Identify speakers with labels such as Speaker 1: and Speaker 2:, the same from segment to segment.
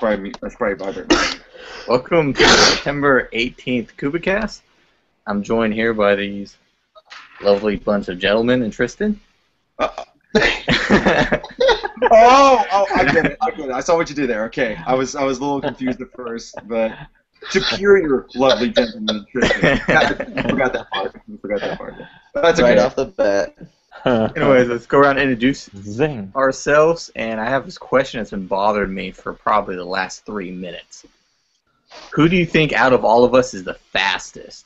Speaker 1: That's probably vibrant.
Speaker 2: Welcome to the September 18th Koopa Kast. I'm joined here by these lovely bunch of gentlemen and Tristan.
Speaker 1: Oh, I get it. I saw what you did there. Okay, I was a little confused at first, but superior, lovely gentlemen, Tristan. Forgot that part. That's okay.
Speaker 3: Right off the bat.
Speaker 2: Anyways, let's go around and introduce
Speaker 4: Zing.
Speaker 2: ourselves. And I have this question that's been bothering me for probably the last 3 minutes. Who do you think out of all of us is the fastest?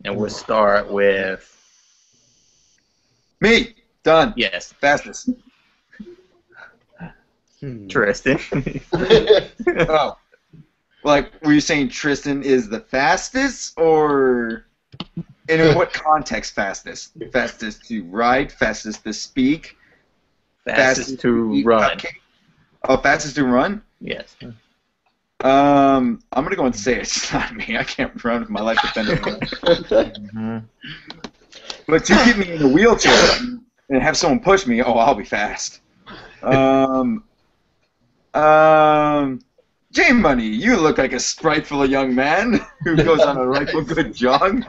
Speaker 2: And we'll start with...
Speaker 1: Me. Done.
Speaker 2: Yes.
Speaker 1: Fastest.
Speaker 2: Tristan.
Speaker 1: Oh. Like, were you saying Tristan is the fastest, or... And in what context fastest? Fastest to ride? Fastest to speak?
Speaker 2: Fastest to
Speaker 1: eat
Speaker 2: run.
Speaker 1: cupcake? Oh, fastest to run?
Speaker 2: Yes.
Speaker 1: I'm gonna go and say it's not me. I can't run with my life depending on it. But you get me in a wheelchair and have someone push me, oh, I'll be fast. J-Money, you look like a spriteful young man who goes on a rightful good jog.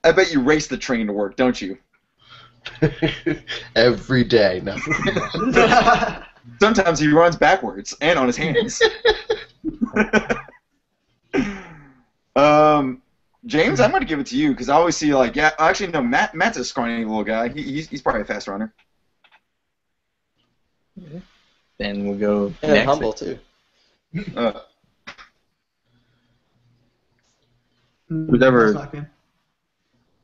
Speaker 1: I bet you race the train to work, don't you?
Speaker 3: Every day. No.
Speaker 1: Sometimes he runs backwards and on his hands. James, I'm going to give it to you because I always see like, yeah, actually no, Matt's a scrawny little guy. He's probably a fast runner.
Speaker 2: Then we'll go
Speaker 3: And
Speaker 2: next.
Speaker 3: humble, too.
Speaker 2: Who's ever-
Speaker 5: That's not good.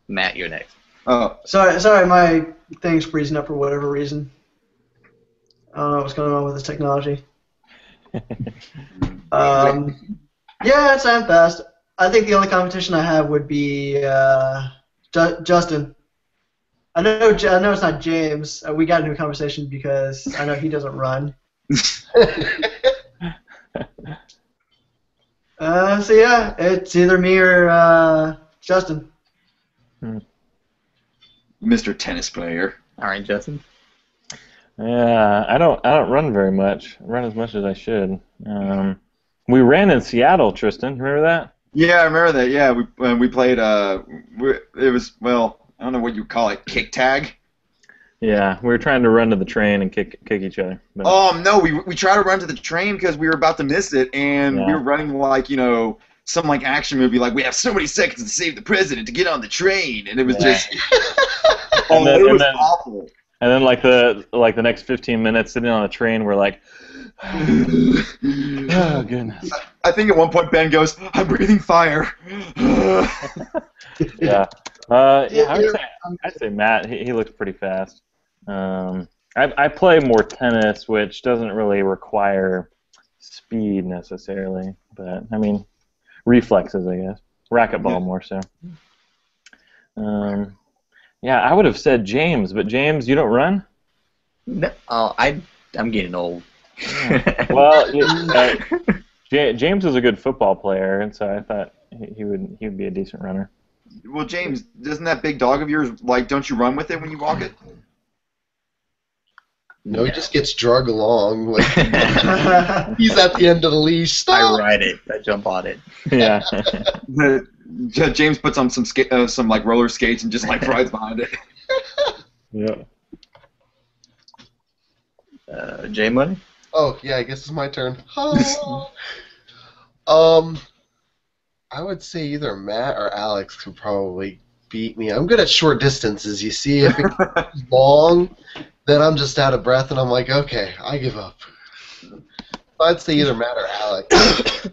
Speaker 2: Matt, you're next.
Speaker 1: Oh,
Speaker 5: Sorry, my thing's freezing up for whatever reason. I don't know what's going on with this technology. Yeah, it's I'm fast. I think the only competition I have would be Justin. I know it's not James. We got into a conversation because I know he doesn't run. So yeah, it's either me or Justin.
Speaker 1: Mr. Tennis Player.
Speaker 2: All right, Justin.
Speaker 4: Yeah, I don't run very much. I run as much as I should. We ran in Seattle, Tristan. Remember that?
Speaker 1: Yeah, I remember that. Yeah, we played. It was, well, I don't know what you call it, kick tag.
Speaker 4: Yeah, we were trying to run to the train and kick each other. But
Speaker 1: No, we tried to run to the train because we were about to miss it, and we were running like, you know, some like action movie, like we have so many seconds to save the president to get on the train, and it was just, it was awful.
Speaker 4: And then like the next 15 minutes sitting on a train, we're like, oh goodness.
Speaker 1: I think at one point Ben goes, "I'm breathing fire."
Speaker 4: Yeah. I'd say Matt. He looks pretty fast. I play more tennis, which doesn't really require speed necessarily, but I mean reflexes, I guess. Racquetball more so. Yeah, I would have said James, but James, you don't run?
Speaker 2: No, I'm getting old.
Speaker 4: Yeah. Well, James is a good football player, and so I thought he would be a decent runner.
Speaker 1: Well, James, doesn't that big dog of yours, like, don't you run with it when you walk it?
Speaker 3: No, he just gets drug along. Like, he's at the end of the leash. Stop!
Speaker 2: I ride it. I jump on it.
Speaker 4: Yeah.
Speaker 1: James puts on some like roller skates and just like rides behind it.
Speaker 4: Yeah.
Speaker 2: J-Money?
Speaker 3: Oh, yeah, I guess it's my turn. I would say either Matt or Alex could probably beat me. I'm good at short distances, you see. If it's long, then I'm just out of breath, and I'm like, okay, I give up. I'd say either Matt or Alex.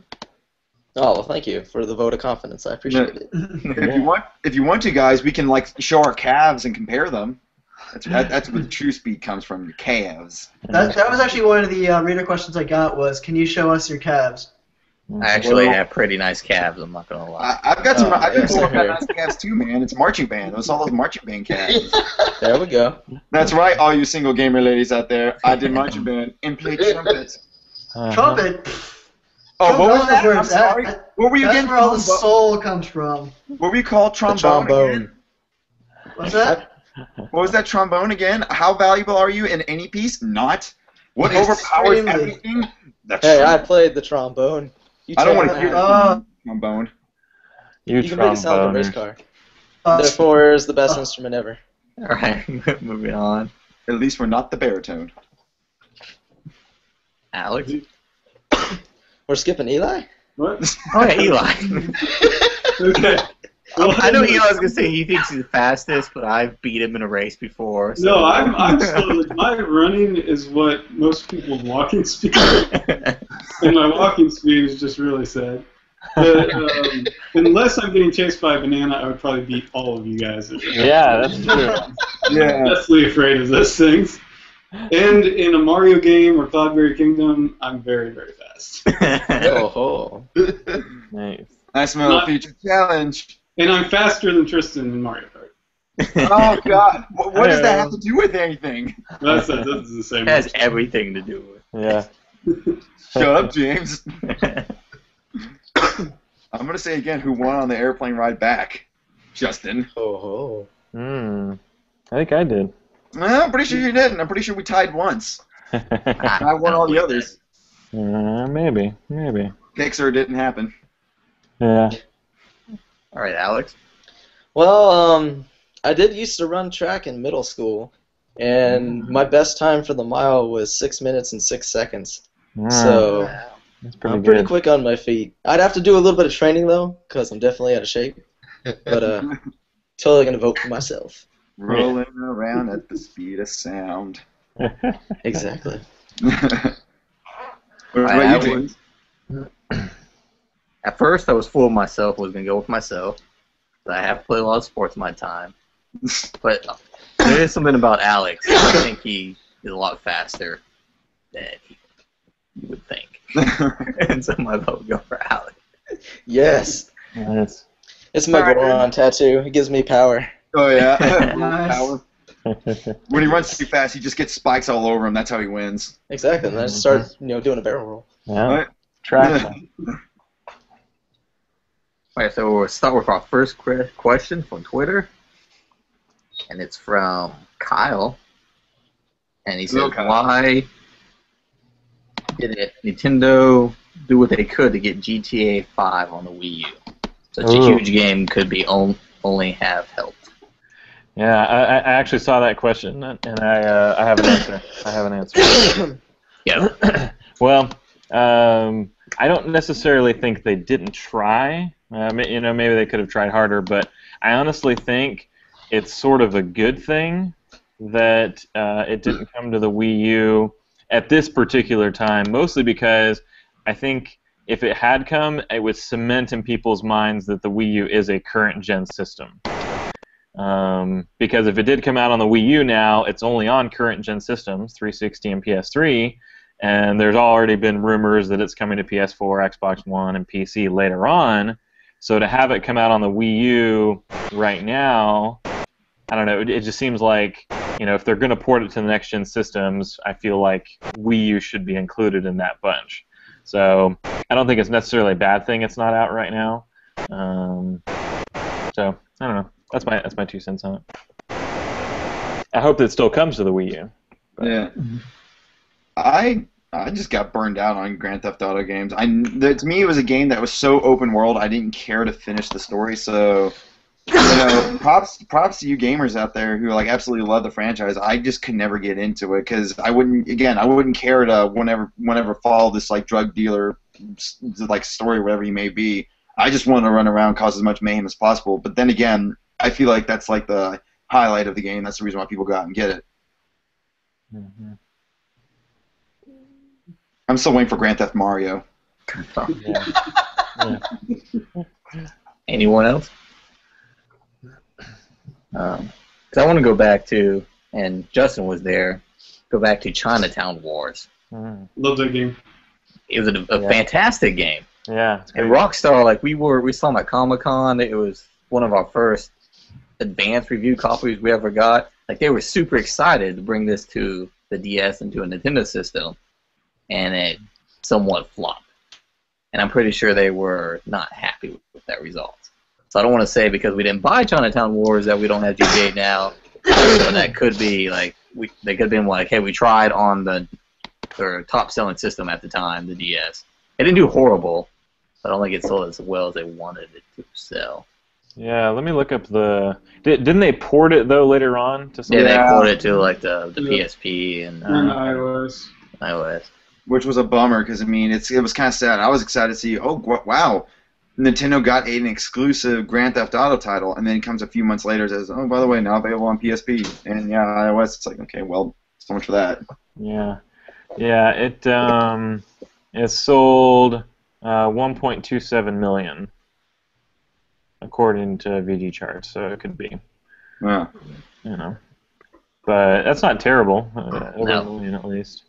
Speaker 6: Oh, well, thank you for the vote of confidence. I appreciate it.
Speaker 1: If you want to, guys, we can like show our calves and compare them. That's where the true speed comes from, your calves.
Speaker 5: That was actually one of the reader questions I got was, can you show us your calves?
Speaker 2: I actually have pretty nice calves, I'm not going to lie.
Speaker 1: I've got some nice calves too, man. It's marching band. It's all those marching band calves.
Speaker 6: There we go.
Speaker 1: That's right, all you single gamer ladies out there. I did marching band and played trumpet.
Speaker 5: Trumpet?
Speaker 1: Oh, what was that? I'm sorry. What were you
Speaker 5: That's
Speaker 1: getting?
Speaker 5: where all the soul comes from.
Speaker 1: What were you called? Trombone. Again?
Speaker 5: What's that?
Speaker 1: What was that trombone again? How valuable are you in any piece? Not. What overpowers
Speaker 5: Extremely.
Speaker 1: everything? The
Speaker 6: Hey, I played the trombone. You
Speaker 1: I don't want
Speaker 6: check
Speaker 1: to hear
Speaker 6: that.
Speaker 1: the trombone.
Speaker 6: You can make it sound like a race
Speaker 4: tromboners.
Speaker 6: car. Therefore, is the best instrument ever.
Speaker 2: All right, moving on.
Speaker 1: At least we're not the baritone.
Speaker 2: Alex?
Speaker 6: We're skipping Eli?
Speaker 7: What?
Speaker 2: Oh, yeah, Eli.
Speaker 7: Okay. Well,
Speaker 2: I know Eli's going to say he thinks he's the fastest, but I've beat him in a race before. So.
Speaker 7: No, I'm slow. My running is what most people's walking speed is, and my walking speed is just really sad. But unless I'm getting chased by a banana, I would probably beat all of you guys.
Speaker 4: Yeah, that's true.
Speaker 1: Yeah.
Speaker 7: I'm deathly afraid of those things. And in a Mario game or Cloudberry Kingdom, I'm very, very fast.
Speaker 6: Oh,
Speaker 4: Nice.
Speaker 1: Nice little feature challenge.
Speaker 7: And I'm faster than Tristan in Mario Kart.
Speaker 1: Oh, God. What does that have to do with anything?
Speaker 7: That's the same.
Speaker 2: It has everything to do with
Speaker 4: Yeah.
Speaker 1: Shut up, James. I'm going to say again who won on the airplane ride back. Justin.
Speaker 6: oh.
Speaker 4: I think I did.
Speaker 1: Well, I'm pretty sure you didn't. I'm pretty sure we tied once. I won all the others.
Speaker 4: Maybe.
Speaker 1: Pixar didn't happen.
Speaker 4: Yeah.
Speaker 2: All right, Alex.
Speaker 6: Well, I did used to run track in middle school, and my best time for the mile was 6 minutes and 6 seconds. So
Speaker 4: That's pretty
Speaker 6: I'm
Speaker 4: good.
Speaker 6: pretty quick on my feet. I'd have to do a little bit of training though, because I'm definitely out of shape. But totally gonna vote for myself.
Speaker 1: Rolling around at the speed of sound.
Speaker 6: Exactly.
Speaker 1: What
Speaker 2: Right,
Speaker 1: about you, James?
Speaker 2: At first, I was fooling myself. Was going to go with myself. But I have played a lot of sports in my time. But there is something about Alex. I think he is a lot faster than you would think. And so my vote would go for Alex.
Speaker 6: Yes.
Speaker 4: Nice.
Speaker 6: It's my
Speaker 1: Alright.
Speaker 6: Goron tattoo. It gives me power.
Speaker 1: Oh, yeah.
Speaker 5: Nice.
Speaker 1: Power. When he runs too fast, he just gets spikes all over him. That's how he wins.
Speaker 6: Exactly. And then I just start, doing a barrel roll.
Speaker 4: Yeah.
Speaker 1: Right?
Speaker 4: Track.
Speaker 2: Alright, so we'll start with our first question from Twitter. And it's from Kyle. And he says,
Speaker 1: Hello, Kyle.
Speaker 2: why did Nintendo do what they could to get GTA 5 on the Wii U? Such a huge game could be only have helped.
Speaker 4: Yeah, I actually saw that question, and I have an answer.
Speaker 2: Yeah.
Speaker 4: Well, I don't necessarily think they didn't try. Maybe they could have tried harder, but I honestly think it's sort of a good thing that it didn't come to the Wii U at this particular time, mostly because I think if it had come, it would cement in people's minds that the Wii U is a current-gen system. Because if it did come out on the Wii U now, it's only on current-gen systems, 360 and PS3, and there's already been rumors that it's coming to PS4, Xbox One, and PC later on. So to have it come out on the Wii U right now, I don't know, it just seems like, if they're going to port it to the next-gen systems, I feel like Wii U should be included in that bunch. So I don't think it's necessarily a bad thing it's not out right now. So I don't know. That's my 2 cents on it. I hope that it still comes to the Wii U. But.
Speaker 1: Yeah. I just got burned out on Grand Theft Auto games. To me, it was a game that was so open world, I didn't care to finish the story. So, props to you gamers out there who absolutely love the franchise. I just could never get into it because I wouldn't care to whenever follow this drug dealer story, whatever he may be. I just want to run around, cause as much mayhem as possible. But then again, I feel like that's the highlight of the game. That's the reason why people go out and get it.
Speaker 4: Mm-hmm.
Speaker 1: I'm still waiting for Grand Theft Mario.
Speaker 4: Yeah.
Speaker 2: Anyone else? Because I want to go back to, and Justin was there, go back to Chinatown Wars.
Speaker 7: Love that game.
Speaker 2: It was a fantastic game.
Speaker 4: Yeah.
Speaker 2: And Rockstar, we saw them at Comic-Con. It was one of our first advanced review copies we ever got. They were super excited to bring this to the DS and to a Nintendo system, and it somewhat flopped. And I'm pretty sure they were not happy with that result. So I don't want to say because we didn't buy Chinatown Wars that we don't have GTA now. So that could be they could have been hey, we tried on the their top-selling system at the time, the DS. It didn't do horrible, but I don't think it sold as well as they wanted it to sell.
Speaker 4: Yeah, let me look up the. Didn't they port it though later on to?
Speaker 2: Yeah, they ported it to like the PSP and
Speaker 7: iOS.
Speaker 1: Which was a bummer because I mean it was kind of sad. I was excited to see. Oh wow, Nintendo got an exclusive Grand Theft Auto title, and then it comes a few months later and says, oh by the way, now available on PSP and yeah iOS. It's like okay, well so much for that.
Speaker 4: Yeah, it sold 1.27 million. According to VG charts, so it could be,
Speaker 1: Yeah.
Speaker 4: you know, but that's not terrible,
Speaker 2: No.
Speaker 4: at least.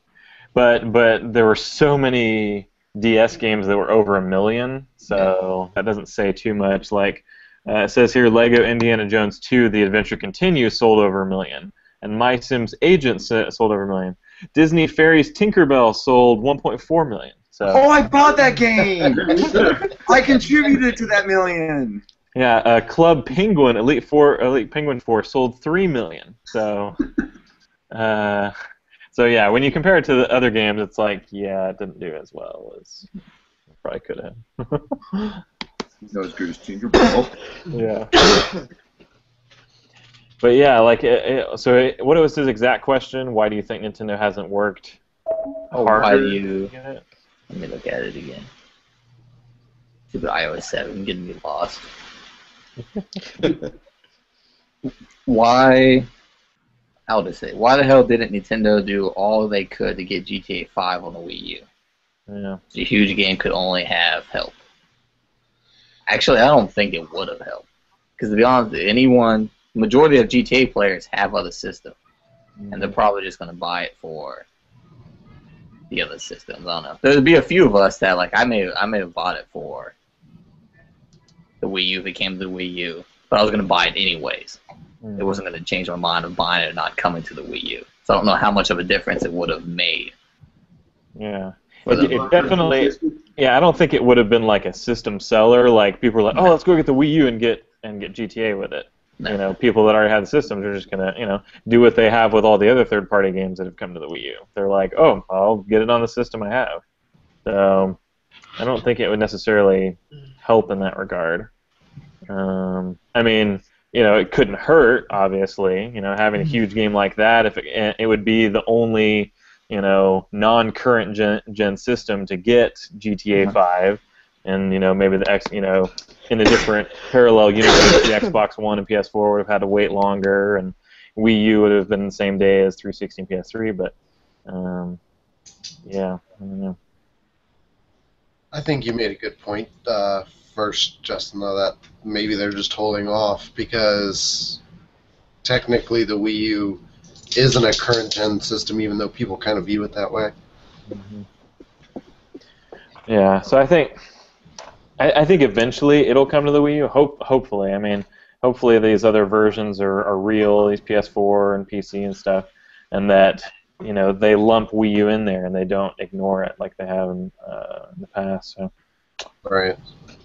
Speaker 4: But there were so many DS games that were over 1 million, so that doesn't say too much. Like it says here, Lego Indiana Jones 2: The Adventure Continues sold over 1 million, and My Sims Agent sold over 1 million. Disney Fairies Tinkerbell sold 1.4 million. So.
Speaker 1: Oh, I bought that game. I contributed to that million.
Speaker 4: Yeah, Club Penguin, Elite Penguin 4 sold 3 million. So, so yeah, when you compare it to the other games, it's like, yeah, it didn't do as well as it probably could have.
Speaker 1: No, it's good as Tinkerbell.
Speaker 4: Yeah. But yeah, like, what was his exact question? Why do you think Nintendo hasn't worked harder?
Speaker 2: Why do you?
Speaker 4: To get it?
Speaker 2: Let me look at it again. Stupid iOS 7 getting me lost. Why? I'll just say, why the hell didn't Nintendo do all they could to get GTA 5 on the Wii U?
Speaker 4: Yeah.
Speaker 2: The huge game could only have helped. Actually, I don't think it would have helped. Because to be honest, majority of GTA players have other systems. And they're probably just going to buy it for the other systems. I don't know. There'd be a few of us that, like, I may have bought it for the Wii U if it came to the Wii U. But I was going to buy it anyways. It wasn't going to change my mind of buying it or not coming to the Wii U. So I don't know how much of a difference it would have made.
Speaker 4: Yeah. It definitely. Yeah, I don't think it would have been like a system seller. Like people were like, "Oh, let's go get the Wii U and get GTA with it." No. You know, people that already have the systems are just gonna, do what they have with all the other third-party games that have come to the Wii U. They're like, "Oh, I'll get it on the system I have." So I don't think it would necessarily help in that regard. I mean, it couldn't hurt, obviously. Having a huge game like that, if it would be the only, non-current gen system to get GTA 5, and maybe the in a different parallel universe, the Xbox One and PS4 would have had to wait longer, and Wii U would have been the same day as 360 and PS3. But yeah, I don't know.
Speaker 3: I think you made a good point first, Justin, though, that maybe they're just holding off because technically the Wii U isn't a current-gen system, even though people kind of view it that way.
Speaker 4: Mm-hmm. Yeah, so I think eventually it'll come to the Wii U. Hopefully, I mean, hopefully these other versions are real, these PS4 and PC and stuff, and that they lump Wii U in there and they don't ignore it like they have in the past. So.
Speaker 3: Right.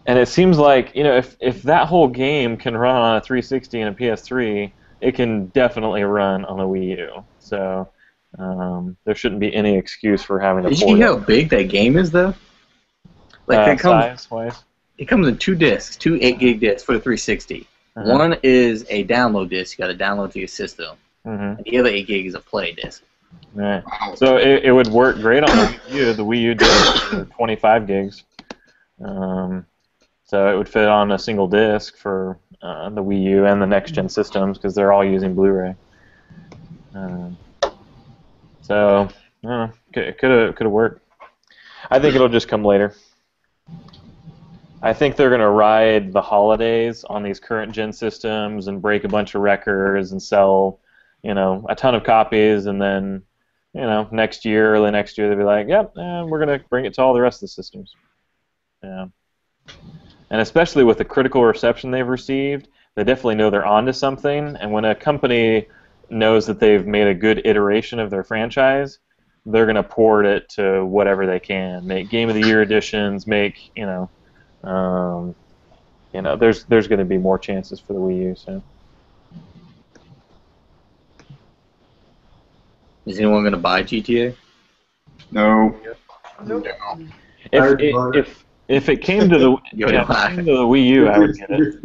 Speaker 4: And it seems like if that whole game can run on a 360 and a PS3, it can definitely run on a Wii U. So there shouldn't be any excuse for having to.
Speaker 2: Did you see how big that game is, though? Like
Speaker 4: size-wise?
Speaker 2: It comes in 2 discs, 2 8-gig discs for the 360. One is a download disc you got to download to your system, and the other 8 gig is a play disc.
Speaker 4: Right. So it would work great on the Wii U. The Wii U disc 25 gigs. So it would fit on a single disc for the Wii U and the next-gen systems because they're all using Blu-ray. So I don't know. It could have worked. I think it'll just come later. I think they're going to ride the holidays on these current-gen systems and break a bunch of records and sell, a ton of copies, and then, early next year, they'll be like, yep, we're going to bring it to all the rest of the systems. Yeah. And especially with the critical reception they've received, they definitely know they're onto something, and when a company knows that they've made a good going of their franchise, they're going to port it to whatever they can. Make Game of the Year editions, make, there's going to be more chances for the Wii U. So.
Speaker 2: Is anyone going to buy GTA?
Speaker 1: No.
Speaker 5: Nope.
Speaker 4: If it came to the Wii U, I would get it.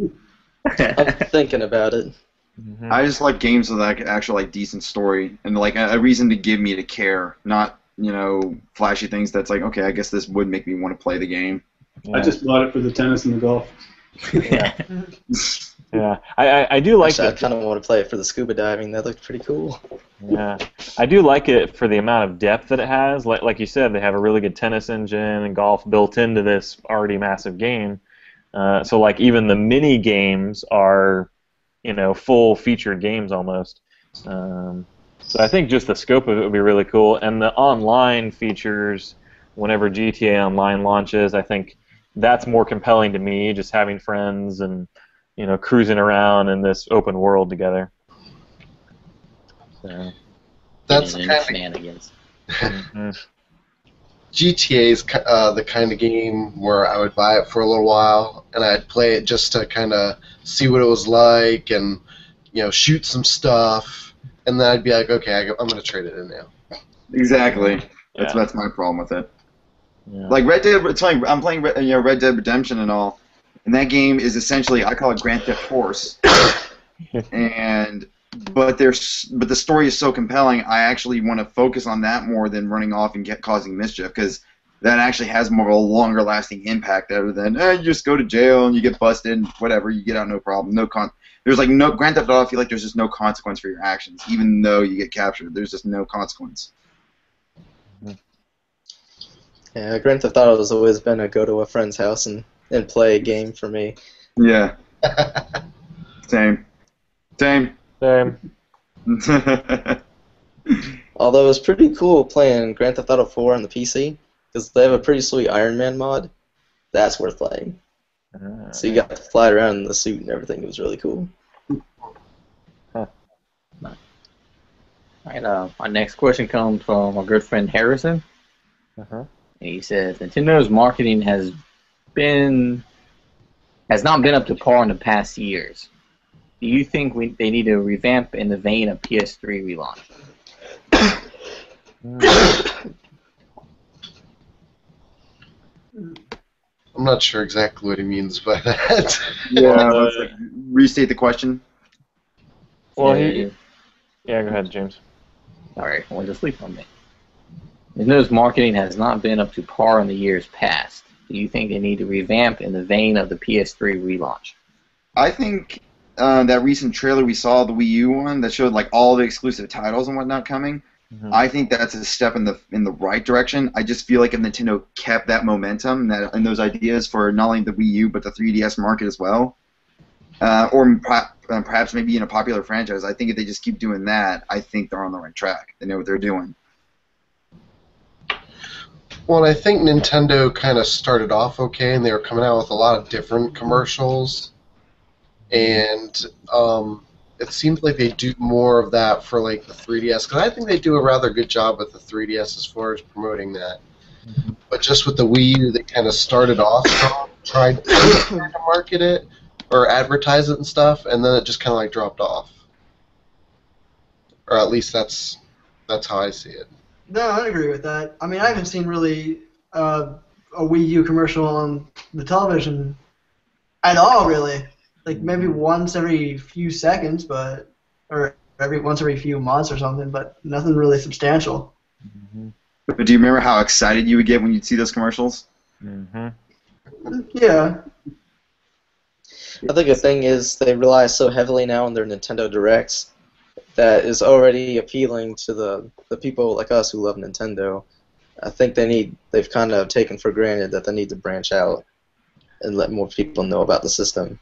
Speaker 6: I'm thinking about it.
Speaker 4: Mm-hmm.
Speaker 1: I just like games with like actual like decent story and like a reason to give me to care, not flashy things. That's like, okay, I guess this would make me want to play the game.
Speaker 4: Yeah.
Speaker 7: I just bought it for the tennis and the golf.
Speaker 4: Yeah. Yeah, I do like
Speaker 6: Actually,
Speaker 4: it.
Speaker 6: I kind of want to play it for the scuba diving. That looked pretty cool.
Speaker 4: Yeah, I do like it for the amount of depth that it has. Like you said, they have a really good tennis engine and golf built into this already massive game. So like even the mini games are, full featured games almost. So I think just the scope of it would be really cool, and the online features. Whenever GTA Online launches, I think that's more compelling to me. Just having friends and cruising around in this open world together. So.
Speaker 3: That's the kind of
Speaker 2: shenanigans.
Speaker 3: GTA's the kind of game where I would buy it for a little while and I'd play it just to kind of see what it was like and shoot some stuff, and then I'd be like, okay, I'm going to trade it in now.
Speaker 1: Exactly. That's my problem with it.
Speaker 4: Yeah.
Speaker 1: Like Red Dead, I'm playing Red Dead Redemption and all, and that game is essentially, I call it Grand Theft Horse. But the story is so compelling, I actually want to focus on that more than running off and causing mischief, because that actually has more of a longer lasting impact other than you just go to jail and you get busted and whatever, you get out no problem. There's like no Grand Theft Auto. I feel like there's just no consequence for your actions, even though you get captured. There's just no consequence.
Speaker 6: Yeah, Grand Theft Auto has always been a go to a friend's house and play a game for me.
Speaker 1: Yeah. Same.
Speaker 6: Although it's pretty cool playing Grand Theft Auto 4 on the PC, because they have a pretty sweet Iron Man mod. That's worth playing. So you got to fly around in the suit and everything. It was really cool.
Speaker 2: All right, our next question comes from our good friend Harrison. And he says, Nintendo's marketing has not been up to par in the past years. Do you think they need to revamp in the vein of PS3 relaunch?
Speaker 3: I'm not sure exactly what he means by that.
Speaker 1: Yeah, restate the question.
Speaker 4: Well, go ahead, James.
Speaker 2: Alright, well, just leave on me. Nintendo's marketing has not been up to par in the years past. Do you think they need to revamp in the vein of the PS3 relaunch?
Speaker 1: I think that recent trailer we saw, the Wii U one, that showed like all the exclusive titles and whatnot coming. I think that's a step in the right direction. I just feel like if Nintendo kept that momentum and those ideas for not only the Wii U but the 3DS market as well, or perhaps maybe in a popular franchise, I think if they just keep doing that, I think they're on the right track. They know what they're doing.
Speaker 3: Well, I think Nintendo kind of started off okay, and they were coming out with a lot of different commercials, and it seems like they do more of that for like the 3DS, because I think they do a rather good job with the 3DS as far as promoting that. But just with the Wii U, they kind of started off strong, tried to market it or advertise it and stuff, and then it just kind of like dropped off. Or at least that's how I see it.
Speaker 5: No, I agree with that. I mean, I haven't seen really a Wii U commercial on the television at all, really. Like maybe once every few seconds, or once every few months or something, but nothing really substantial.
Speaker 1: But do you remember how excited you would get when you'd see those commercials?
Speaker 5: Yeah.
Speaker 6: I think the thing is they rely so heavily now on their Nintendo Directs that is already appealing to the people like us who love Nintendo. I think they've kind of taken for granted that they need to branch out and let more people know about the system.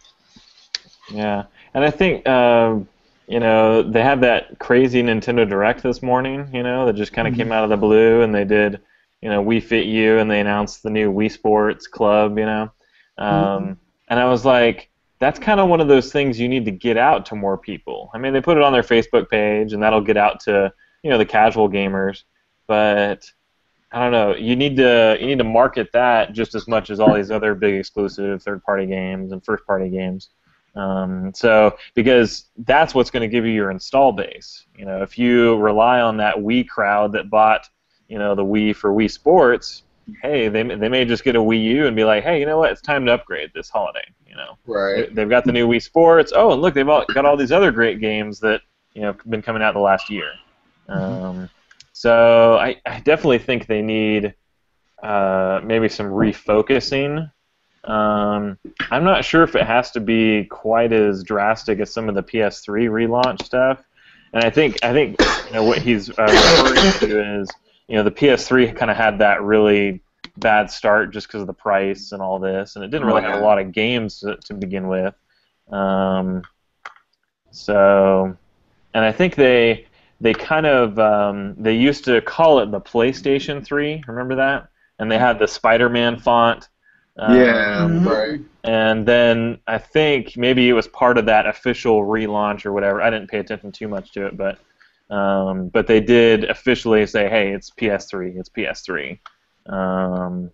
Speaker 4: Yeah, and I think they had that crazy Nintendo Direct this morning, that just kind of came out of the blue, and they did, Wii Fit U, and they announced the new Wii Sports Club, and I was like, that's kind of one of those things you need to get out to more people. I mean, they put it on their Facebook page, and that'll get out to the casual gamers, but I don't know. You need to market that just as much as all these other big exclusive third-party games and first-party games. Because that's what's going to give you your install base. If you rely on that Wii crowd that bought you know, the Wii for Wii Sports, hey, they may just get a Wii U and be like, hey, you know what? It's time to upgrade this holiday. You know,
Speaker 3: Right.
Speaker 4: They've got the new Wii Sports. Oh, and look, they've got all these other great games that have been coming out the last year. So I definitely think they need maybe some refocusing. I'm not sure if it has to be quite as drastic as some of the PS3 relaunch stuff. And I think what he's referring to is the PS3 kind of had that really bad start just because of the price and all this, and it didn't really have a lot of games to begin with. So, and I think they kind of they used to call it the PlayStation 3. Remember that? And they had the Spider-Man font.
Speaker 3: Right.
Speaker 4: And then I think maybe it was part of that official relaunch or whatever. I didn't pay attention too much to it, but they did officially say, "Hey, it's PS3. It's PS3." And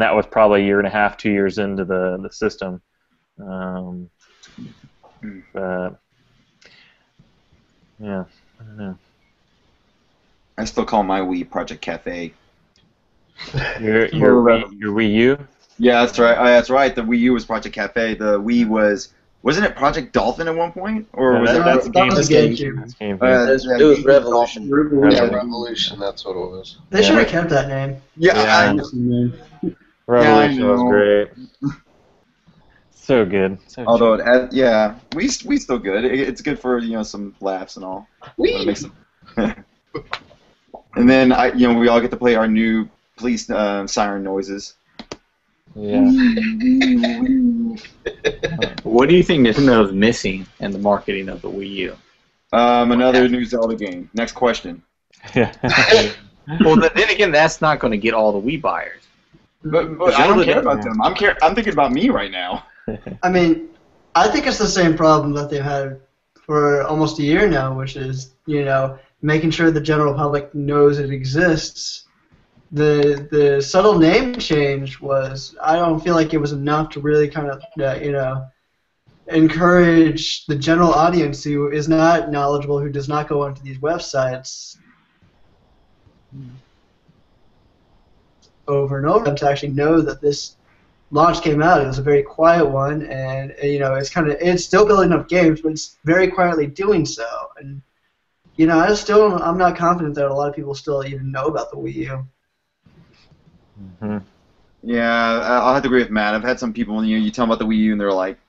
Speaker 4: that was probably a year and a half, 2 years into the system. But yeah, I don't know.
Speaker 1: I still call my Wii Project Cafe.
Speaker 4: Your Wii U?
Speaker 1: Yeah, that's right. That's right. The Wii U was Project Cafe. The Wii wasn't it Project Dolphin at one point, or
Speaker 4: No,
Speaker 1: was
Speaker 4: that's
Speaker 1: it?
Speaker 5: That was
Speaker 4: GameCube.
Speaker 5: GameCube.
Speaker 6: It was Revolution.
Speaker 3: Yeah, Revolution. That's what it was.
Speaker 5: They should have kept that name.
Speaker 1: Yeah.
Speaker 4: Revolution was
Speaker 1: know.
Speaker 4: great. So good. So
Speaker 1: Although it had, we still good. It's good for some laughs and all. And then we all get to play our new police siren noises.
Speaker 4: yeah.
Speaker 2: What do you think Nintendo's missing in the marketing of the Wii U?
Speaker 1: Another new Zelda game. Next question.
Speaker 4: Yeah.
Speaker 2: Well, then again, that's not going to get all the Wii buyers.
Speaker 1: But I don't care about them. I'm thinking about me right now.
Speaker 5: I mean, I think it's the same problem that they've had for almost a year now, which is, making sure the general public knows it exists. The subtle name change I don't feel like it was enough to really kind of, encourage the general audience who is not knowledgeable, who does not go onto these websites over and over to actually know that this launch came out. It was a very quiet one, and it's still building up games, but it's very quietly doing so. And I'm not confident that a lot of people still even know about the Wii U.
Speaker 4: Mm-hmm.
Speaker 1: Yeah, I'll have to agree with Matt. I've had some people, you tell them about the Wii U, and they're like,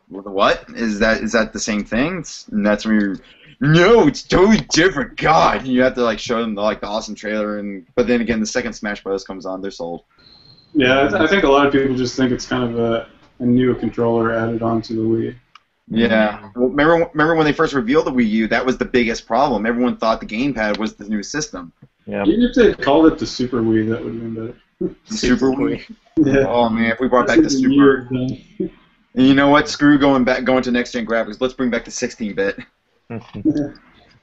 Speaker 1: "What is that? Is that the same thing?" And that's when you're, no, it's totally different. God, and you have to show them the awesome trailer, but then again, the second Smash Bros. Comes on, they're sold.
Speaker 7: Yeah, I think a lot of people just think it's kind of a new controller added onto the Wii.
Speaker 1: Yeah. Well, remember when they first revealed the Wii U? That was the biggest problem. Everyone thought the gamepad was the new system.
Speaker 4: Yeah.
Speaker 7: Even if they called it the Super Wii, that would have been better.
Speaker 1: The Super Wii.
Speaker 7: Yeah.
Speaker 1: Oh man, if we brought back the Super. And you know what? Screw going to next gen graphics. Let's bring back the 16-bit.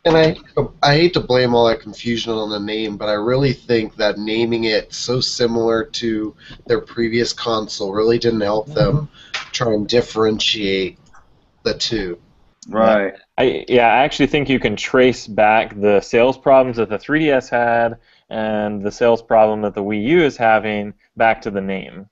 Speaker 3: And I hate to blame all that confusion on the name, but I really think that naming it so similar to their previous console really didn't help them try and differentiate the two.
Speaker 1: Right.
Speaker 4: I actually think you can trace back the sales problems that the 3DS had and the sales problem that the Wii U is having back to the name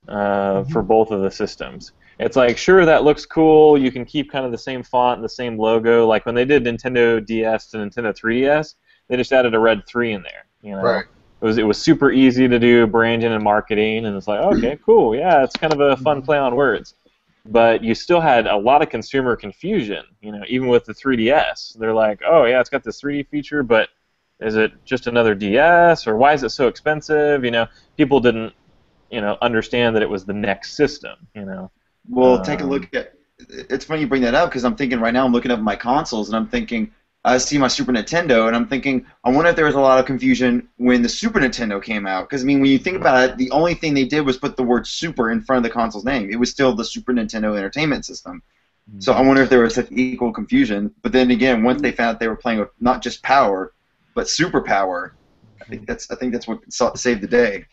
Speaker 4: for both of the systems. It's like, sure, that looks cool. You can keep kind of the same font and the same logo. Like when they did Nintendo DS to Nintendo 3DS, they just added a red 3 in there.
Speaker 3: Right.
Speaker 4: It was super easy to do branding and marketing, and it's like, okay, cool, yeah, it's kind of a fun play on words. But you still had a lot of consumer confusion, even with the 3DS. They're like, oh, yeah, it's got this 3D feature, but is it just another DS, or why is it so expensive? People didn't, understand that it was the next system,
Speaker 1: Well, take a look at. It's funny you bring that up because I'm thinking right now. I'm looking up my consoles and I'm thinking I see my Super Nintendo and I'm thinking I wonder if there was a lot of confusion when the Super Nintendo came out because when you think about it, the only thing they did was put the word Super in front of the console's name. It was still the Super Nintendo Entertainment System. So I wonder if there was such equal confusion. But then again, once they found out they were playing with not just power, but super power, I think that's what saved the day.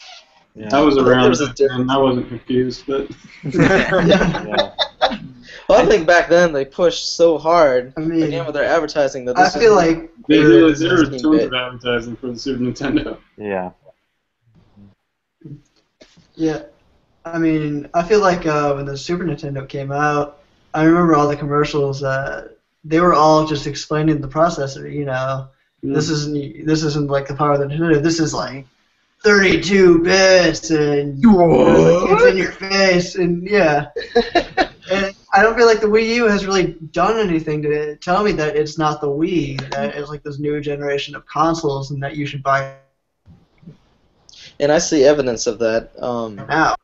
Speaker 4: Yeah.
Speaker 7: I was around
Speaker 6: There was a
Speaker 7: and I wasn't confused, but
Speaker 4: Yeah.
Speaker 6: Well, I think back then they pushed so hard,
Speaker 5: I mean,
Speaker 6: again with their advertising, that
Speaker 5: I
Speaker 6: this
Speaker 5: feel like
Speaker 7: There were tons
Speaker 6: 16-bit.
Speaker 7: of advertising for the Super Nintendo.
Speaker 4: Yeah.
Speaker 5: yeah. I mean, I feel like when the Super Nintendo came out, I remember all the commercials. They were all just explaining the processor. You know, this isn't like the power of the Nintendo. This is like 32 bits and it's in your face and yeah. And I don't feel like the Wii U has really done anything to tell me that it's not the Wii. That it's like this new generation of consoles and that you should buy
Speaker 6: And I see evidence of that.
Speaker 5: now.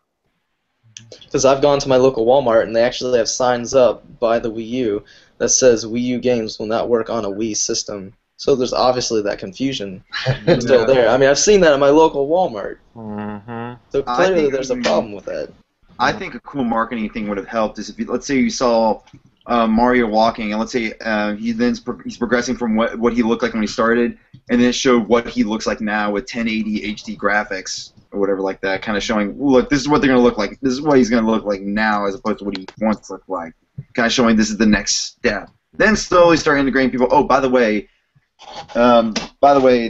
Speaker 6: Because I've gone to my local Walmart and they actually have signs up by the Wii U that says Wii U games will not work on a Wii system. So there's obviously that confusion still there. I mean, I've seen that at my local Walmart. So clearly there's a problem with that.
Speaker 1: I think a cool marketing thing would have helped is if let's say you saw Mario walking, and let's say he's progressing from what he looked like when he started, and then it showed what he looks like now with 1080 HD graphics or whatever like that, kind of showing, look, this is what they're going to look like. This is what he's going to look like now as opposed to what he once looked like. Kind of showing this is the next step. Then slowly start integrating people. Oh, by the way,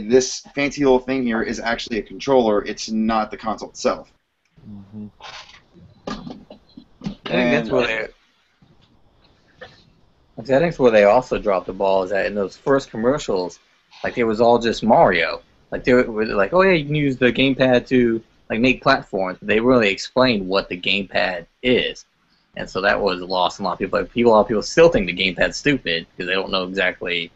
Speaker 1: this fancy little thing here is actually a controller. It's not the console itself.
Speaker 2: I think that's where they also dropped the ball, is that in those first commercials, like it was all just Mario. Like they were like, oh yeah, you can use the gamepad to like make platforms. But they really explained what the gamepad is, and so that was lost on a lot of people. Like, a lot of people still think the gamepad's stupid because they don't know exactly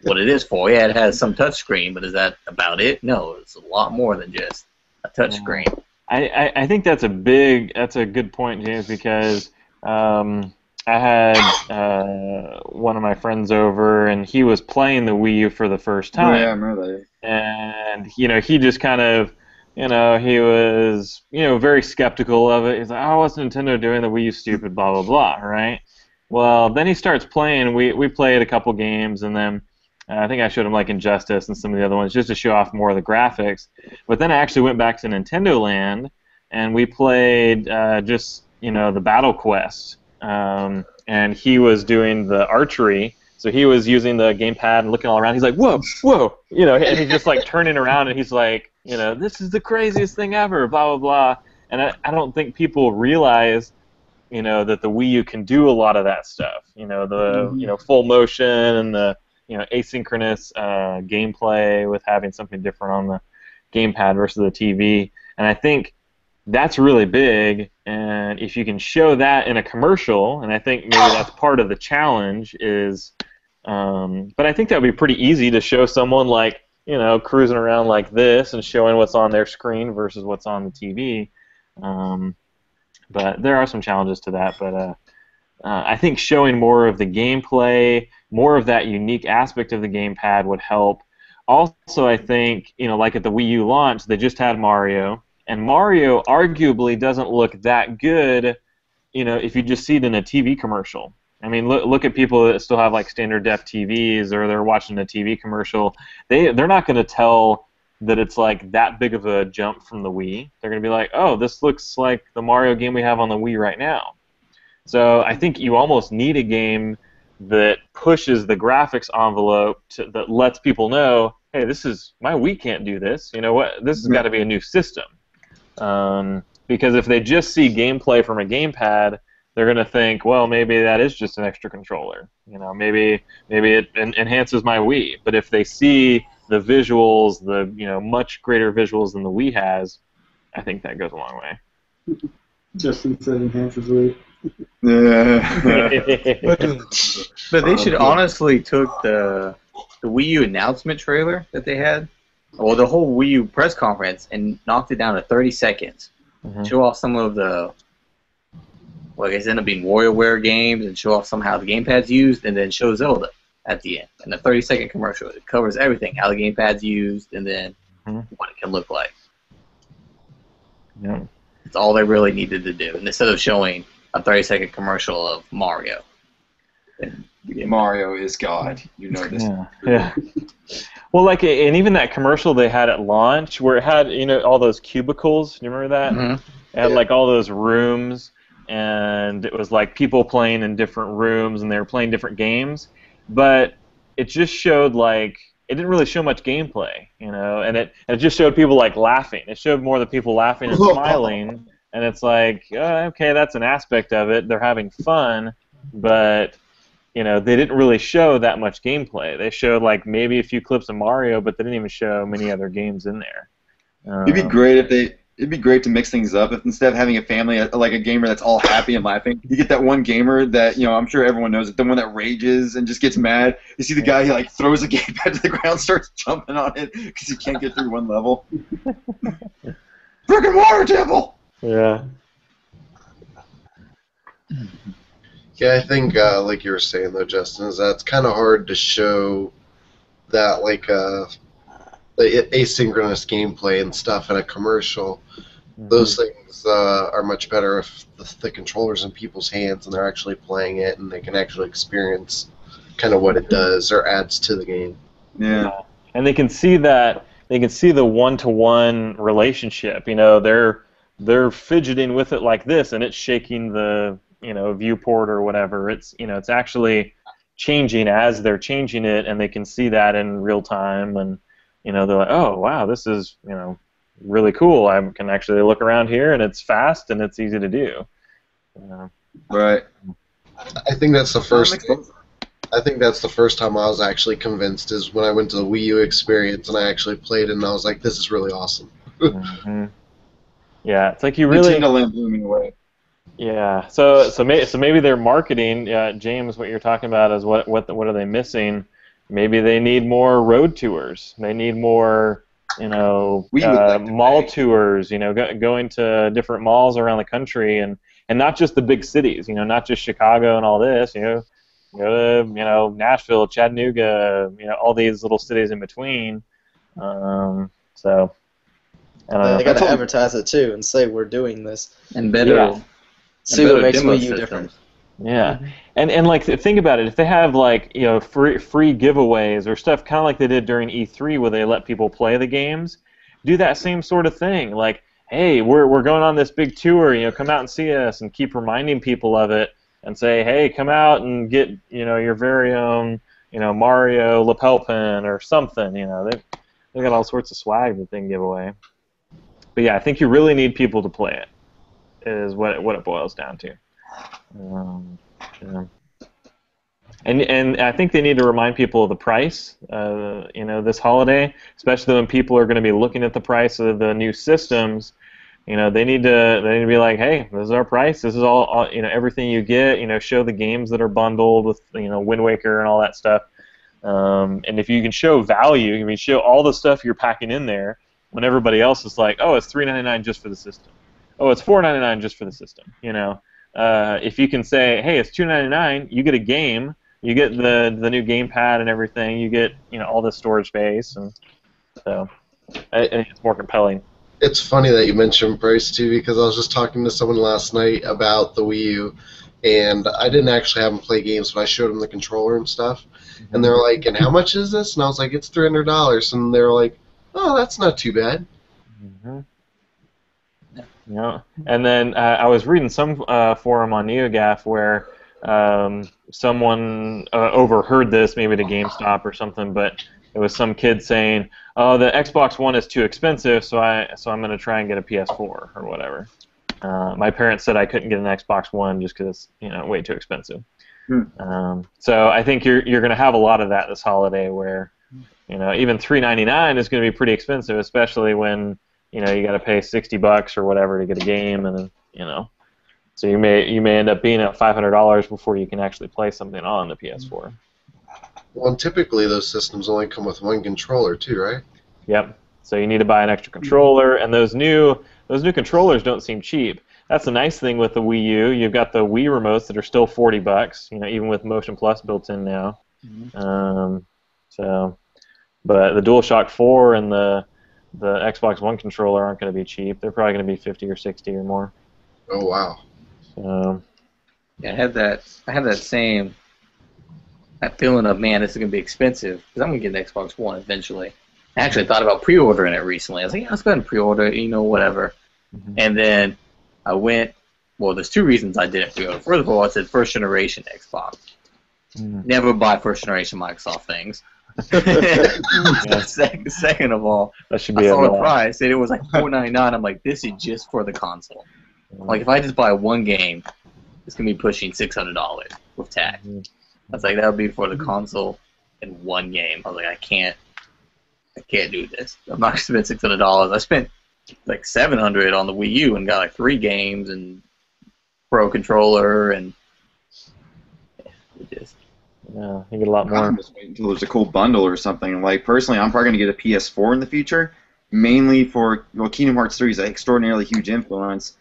Speaker 2: what it is for. Yeah, it has some touch screen, but is that about it? No, it's a lot more than just a touch screen.
Speaker 4: I think that's a good point, James, because I had one of my friends over, and he was playing the Wii U for the first time.
Speaker 1: Oh, yeah, I remember that.
Speaker 4: And, he just kind of, he was, very skeptical of it. He's like, oh, what's Nintendo doing? The Wii U stupid, blah, blah, blah, right? Well, then he starts playing. We played a couple games, and then I think I showed him, like, Injustice and some of the other ones just to show off more of the graphics. But then I actually went back to Nintendo Land, and we played the Battle Quest. And he was doing the archery, so he was using the gamepad and looking all around. He's like, whoa, whoa, and he's just like turning around, and he's like, this is the craziest thing ever, blah, blah, blah. And I don't think people realize, that the Wii U can do a lot of that stuff. The full motion and the asynchronous gameplay with having something different on the gamepad versus the TV. And I think that's really big, and if you can show that in a commercial, and I think maybe that's part of the challenge is, but I think that would be pretty easy to show someone like, cruising around like this and showing what's on their screen versus what's on the TV. But there are some challenges to that, but I think showing more of the gameplay, more of that unique aspect of the gamepad would help. Also, I think, like at the Wii U launch, they just had Mario. And Mario arguably doesn't look that good, if you just see it in a TV commercial. I mean, look at people that still have like standard def TVs, or they're watching a TV commercial. They're not going to tell that it's like that big of a jump from the Wii. They're going to be like, oh, this looks like the Mario game we have on the Wii right now. So I think you almost need a game that pushes the graphics envelope that lets people know, hey, my Wii can't do this. This has got to be a new system. Because if they just see gameplay from a gamepad, they're going to think, well, maybe that is just an extra controller. Maybe it enhances my Wii. But if they see the visuals, the much greater visuals than the Wii has, I think that goes a long way.
Speaker 7: Justin said enhances Wii.
Speaker 2: But they should honestly took the Wii U announcement trailer that they had, or the whole Wii U press conference, and knocked it down to 30 seconds. Show off some of the, I guess end up being WarioWare games, and show off somehow the gamepad's used, and then show Zelda at the end. And a 30-second commercial. It covers everything, how the gamepad's used, and then what it can look like.
Speaker 4: Yeah.
Speaker 2: That's all they really needed to do. And instead of showing a 30-second commercial of Mario.
Speaker 1: Mario is God. You know this.
Speaker 4: Yeah. Well, and even that commercial they had at launch, where it had all those cubicles. You remember that? It had all those rooms. and it was like people playing in different rooms, and they were playing different games, but it just showed like it didn't really show much gameplay, and it just showed people like laughing. It showed more the people laughing and smiling, and it's like, okay, that's an aspect of it. They're having fun, but they didn't really show that much gameplay. They showed like maybe a few clips of Mario, but they didn't even show many other games in there.
Speaker 1: It'd be great if they. It'd be great to mix things up. If instead of having a family like a gamer that's all happy and laughing, you get that one gamer that I'm sure everyone knows it, the one that rages and just gets mad. You see the guy who like throws a gamepad to the ground, starts jumping on it because he can't get through one level. Freaking water temple!
Speaker 4: Yeah.
Speaker 3: Yeah, I think like you were saying though, Justin, is that it's kind of hard to show that like the asynchronous gameplay and stuff in a commercial. Those things are much better if the controller's in people's hands and they're actually playing it and they can actually experience kind of what it does or adds to the game.
Speaker 1: Yeah.
Speaker 4: And they can see that. They can see the one-to-one relationship. They're fidgeting with it like this, and it's shaking the viewport or whatever. It's it's actually changing as they're changing it, and they can see that in real time. And they're like, oh wow, this is really cool. I can actually look around here, and it's fast and it's easy to do.
Speaker 1: Right.
Speaker 3: I think that's the first. I think that's the first time I was actually convinced is when I went to the Wii U experience and I actually played it, and I was like, this is really awesome.
Speaker 4: Yeah, it's like you really.
Speaker 1: Nintendo Land blew me away.
Speaker 4: Yeah, so maybe their marketing, James, what you're talking about is what are they missing? Maybe they need more road tours. They need more, mall tours. Going to different malls around the country, and not just the big cities. Not just Chicago and all this. Go to Nashville, Chattanooga. All these little cities in between. So. I don't know.
Speaker 6: They got to advertise it too and say we're doing this.
Speaker 2: And better.
Speaker 6: See what makes Wii U different.
Speaker 4: Yeah, and like think about it. If they have like free giveaways or stuff, kind of like they did during E3, where they let people play the games, do that same sort of thing. Like, hey, we're going on this big tour. Come out and see us, and keep reminding people of it, and say, hey, come out and get your very own Mario lapel pin or something. They got all sorts of swag that they can give away. But yeah, I think you really need people to play it. Is what it boils down to. And I think they need to remind people of the price, this holiday, especially when people are going to be looking at the price of the new systems. They need to be like, hey, this is our price. This is all everything you get. Show the games that are bundled with Wind Waker and all that stuff. And if you can show value, show all the stuff you're packing in there, when everybody else is like, oh, it's $3.99 just for the system. Oh, it's $4.99 just for the system. If you can say, hey, it's $2.99, you get a game, you get the new gamepad and everything, you get all this storage space, and so I think it's more compelling.
Speaker 3: It's funny that you mentioned price too, because I was just talking to someone last night about the Wii U, and I didn't actually have them play games, but I showed them the controller and stuff, and they're like, and how much is this? And I was like, it's $300, and they're like, oh, that's not too bad.
Speaker 4: Yeah, and then I was reading some forum on NeoGAF where someone overheard this, maybe to GameStop or something, but it was some kid saying, "Oh, the Xbox One is too expensive, so I'm going to try and get a PS4 or whatever." My parents said I couldn't get an Xbox One just because it's way too expensive. So I think you're going to have a lot of that this holiday, where even $3.99 is going to be pretty expensive, especially when you got to pay $60 or whatever to get a game, and so you may end up being at $500 before you can actually play something on the PS4.
Speaker 3: Well, and typically those systems only come with one controller too, right?
Speaker 4: Yep. So you need to buy an extra controller, and those new controllers don't seem cheap. That's the nice thing with the Wii U. You've got the Wii remotes that are still $40, even with Motion Plus built in now. But the DualShock 4 and the Xbox One controller aren't going to be cheap. They're probably going to be $50 or $60 or more.
Speaker 3: Oh wow.
Speaker 2: Yeah, I had that feeling of, man, this is going to be expensive, because I'm going to get an Xbox One eventually. I actually thought about pre-ordering it recently. I was like, yeah, let's go ahead and pre-order it, whatever. And then I went well, there's two reasons I didn't do it. First of all, I said first generation Xbox. Never buy first generation Microsoft things. Second of all,
Speaker 4: that should be
Speaker 2: I saw the price and it was like $4.99. I'm like, this is just for the console. Like if I just buy one game, it's gonna be pushing $600 with tax. I was like, that would be for the console and one game. I was like, I can't do this. I'm not gonna spend $600. I spent like $700 on the Wii U and got like 3 games and Pro controller and just.
Speaker 4: Yeah, you get a lot more.
Speaker 1: I'm just waiting until there's a cool bundle or something. Like personally, I'm probably gonna get a PS4 in the future, mainly for Kingdom Hearts 3 is an extraordinarily huge influence,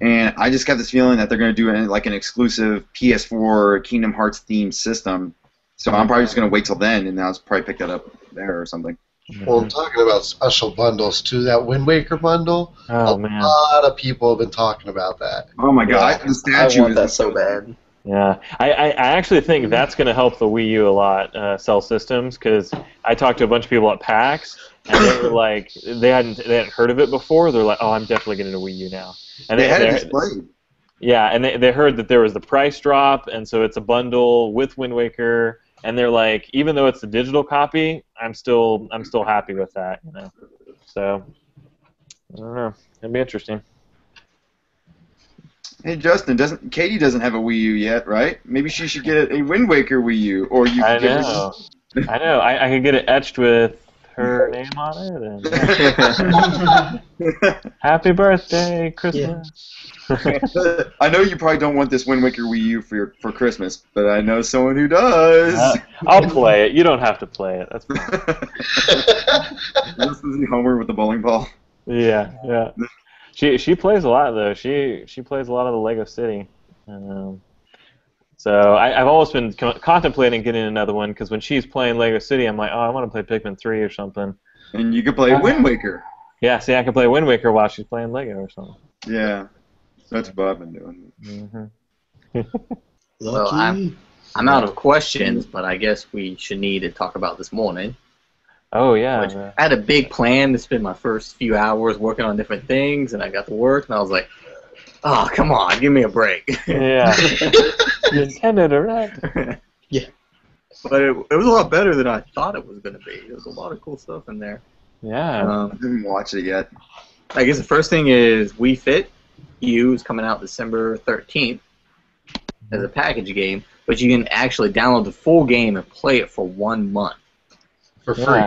Speaker 1: and I just got this feeling that they're gonna do like an exclusive PS4 Kingdom Hearts themed system. So I'm probably just gonna wait till then, and I'll probably pick that up there or something.
Speaker 3: Well, I'm talking about special bundles too. That Wind Waker bundle. A lot of people have been talking about that.
Speaker 1: Oh my god, the statue
Speaker 6: I want that so bad.
Speaker 4: Yeah, I actually think that's going to help the Wii U a lot, sell systems, because I talked to a bunch of people at PAX, and they were like, they hadn't heard of it before. They're like, oh, I'm definitely getting a Wii U now. And
Speaker 1: they had it displayed.
Speaker 4: Yeah, and they heard that there was the price drop, and so it's a bundle with Wind Waker, and they're like, even though it's a digital copy, I'm still happy with that, you know. So I don't know, it'll be interesting.
Speaker 1: Hey Justin, Katie doesn't have a Wii U yet, right? Maybe she should get a Wind Waker Wii U, or you could get it.
Speaker 4: I know. I could get it etched with her name on it. And happy birthday, Christmas.
Speaker 1: I know you probably don't want this Wind Waker Wii U for Christmas, but I know someone who does.
Speaker 4: I'll play it. You don't have to play it. That's fine.
Speaker 1: This is Homer with the bowling ball.
Speaker 4: Yeah. She plays a lot though. She plays a lot of the Lego City. So I've always been contemplating getting another one because when she's playing Lego City, I'm like, oh, I want to play Pikmin 3 or something.
Speaker 1: And you could play Wind Waker.
Speaker 4: Yeah, see, I can play Wind Waker while she's playing Lego or something.
Speaker 1: Yeah, that's what I've been doing.
Speaker 2: Mm-hmm. Well, I'm out of questions, but I guess we should need to talk about this morning.
Speaker 4: Oh, yeah.
Speaker 2: I had a big plan to spend my first few hours working on different things, and I got to work, and I was like, oh, come on, give me a break.
Speaker 4: Yeah. Nintendo Direct.
Speaker 2: Yeah. But it was a lot better than I thought it was going to be. There was a lot of cool stuff in there.
Speaker 4: Yeah.
Speaker 1: I haven't watched it yet.
Speaker 2: I guess the first thing is Wii Fit U is coming out December 13th as a package game, but you can actually download the full game and play it for 1 month.
Speaker 3: For free.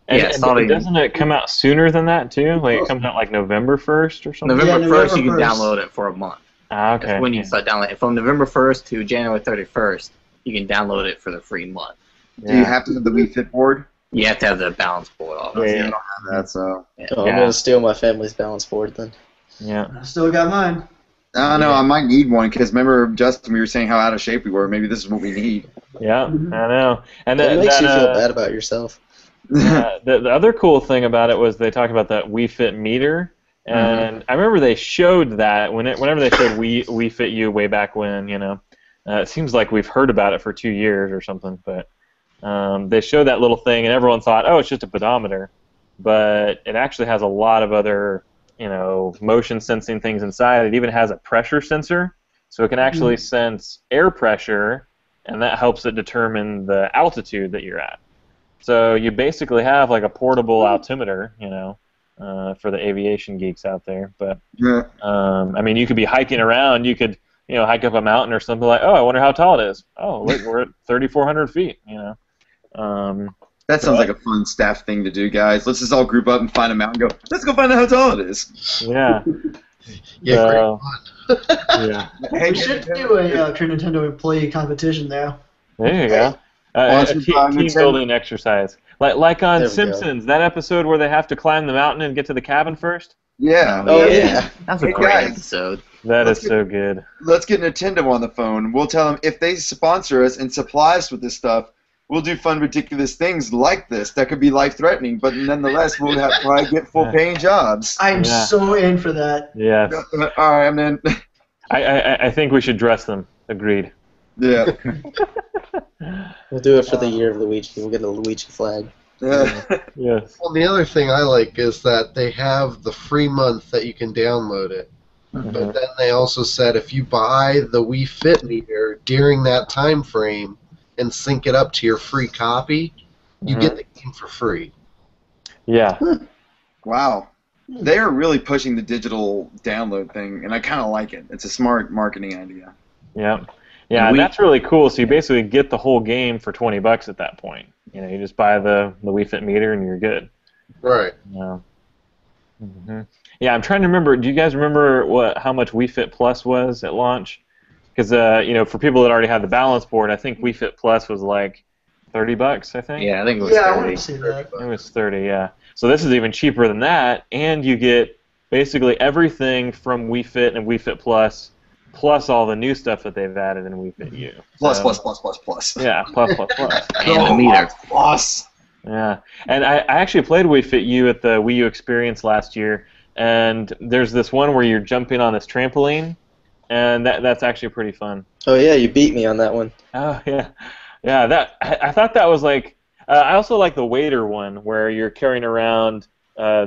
Speaker 4: And doesn't it come out sooner than that, too? Like, it comes out, like, November 1st or something?
Speaker 2: November 1st, you can download it for a month.
Speaker 4: Okay.
Speaker 2: That's when you start downloading it. From November 1st to January 31st, you can download it for the free month.
Speaker 1: Yeah. Do you have to have the Wii Fit board?
Speaker 2: You have to have the balance board, obviously.
Speaker 1: Yeah, I don't have that, so...
Speaker 6: Yeah. Oh, I'm going to steal my family's balance board, then.
Speaker 4: Yeah.
Speaker 5: I still got mine.
Speaker 1: I don't know, I might need one, because remember, Justin, we were saying how out of shape we were. Maybe this is what we need.
Speaker 4: Yeah, I know. And
Speaker 6: it makes you feel bad about yourself.
Speaker 4: The other cool thing about it was they talked about that Wii Fit meter, and I remember they showed that whenever they showed Wii Fit U way back when, you know, it seems like we've heard about it for 2 years or something, but they showed that little thing, and everyone thought, oh, it's just a pedometer, but it actually has a lot of other, you know, motion sensing things inside. It even has a pressure sensor, so it can actually sense air pressure, and that helps it determine the altitude that you're at. So you basically have like a portable altimeter, you know, for the aviation geeks out there. But I mean, you could be hiking around. You could, you know, hike up a mountain or something like. Oh, I wonder how tall it is. Oh, look, we're at 3,400 feet. You know.
Speaker 1: That sounds like a fun staff thing to do, guys. Let's just all group up and find a mountain. And go. Let's go find out how tall it is.
Speaker 4: Yeah.
Speaker 3: Yeah. Great fun.
Speaker 4: Yeah.
Speaker 5: We should do a True Nintendo employee competition there.
Speaker 4: There you go. A team building exercise, like on Simpsons, that episode where they have to climb the mountain and get to the cabin first.
Speaker 1: Yeah.
Speaker 6: Oh yeah,
Speaker 2: that's a great episode.
Speaker 4: That is so good.
Speaker 1: Let's get Nintendo on the phone. We'll tell them if they sponsor us and supply us with this stuff, we'll do fun, ridiculous things like this that could be life-threatening, but nonetheless, we'll have to get full-paying jobs.
Speaker 5: I'm so in for that.
Speaker 4: Yes.
Speaker 1: All right, I'm in.
Speaker 4: I think we should dress them. Agreed.
Speaker 1: Yeah.
Speaker 6: We'll do it for the year of Luigi. We'll get a Luigi flag.
Speaker 4: Yes.
Speaker 3: Well, the other thing I like is that they have the free month that you can download it. But then they also said if you buy the Wii Fit meter during that time frame and sync it up to your free copy, you get the game for free.
Speaker 4: Yeah.
Speaker 1: Wow. They are really pushing the digital download thing, and I kind of like it. It's a smart marketing idea.
Speaker 4: Yeah. Yeah, and that's really cool. So you basically get the whole game for $20 at that point. You know, you just buy the Wii Fit meter and you're good.
Speaker 3: Right.
Speaker 4: Yeah. Yeah, I'm trying to remember. Do you guys remember how much Wii Fit Plus was at launch? Because you know, for people that already had the balance board, I think Wii Fit Plus was like $30. I think.
Speaker 2: Yeah, I think it was 30.
Speaker 5: I want to see that.
Speaker 4: It was 30. Yeah. So this is even cheaper than that, and you get basically everything from Wii Fit and Wii Fit Plus all the new stuff that they've added in Wii Fit U.
Speaker 1: Plus.
Speaker 4: Yeah, plus.
Speaker 2: And the meter.
Speaker 1: Plus.
Speaker 4: Yeah, and I actually played Wii Fit U at the Wii U Experience last year, and there's this one where you're jumping on this trampoline, and that's actually pretty fun.
Speaker 6: Oh yeah, you beat me on that one.
Speaker 4: Oh yeah, yeah. I thought that was like. I also like the waiter one where you're carrying around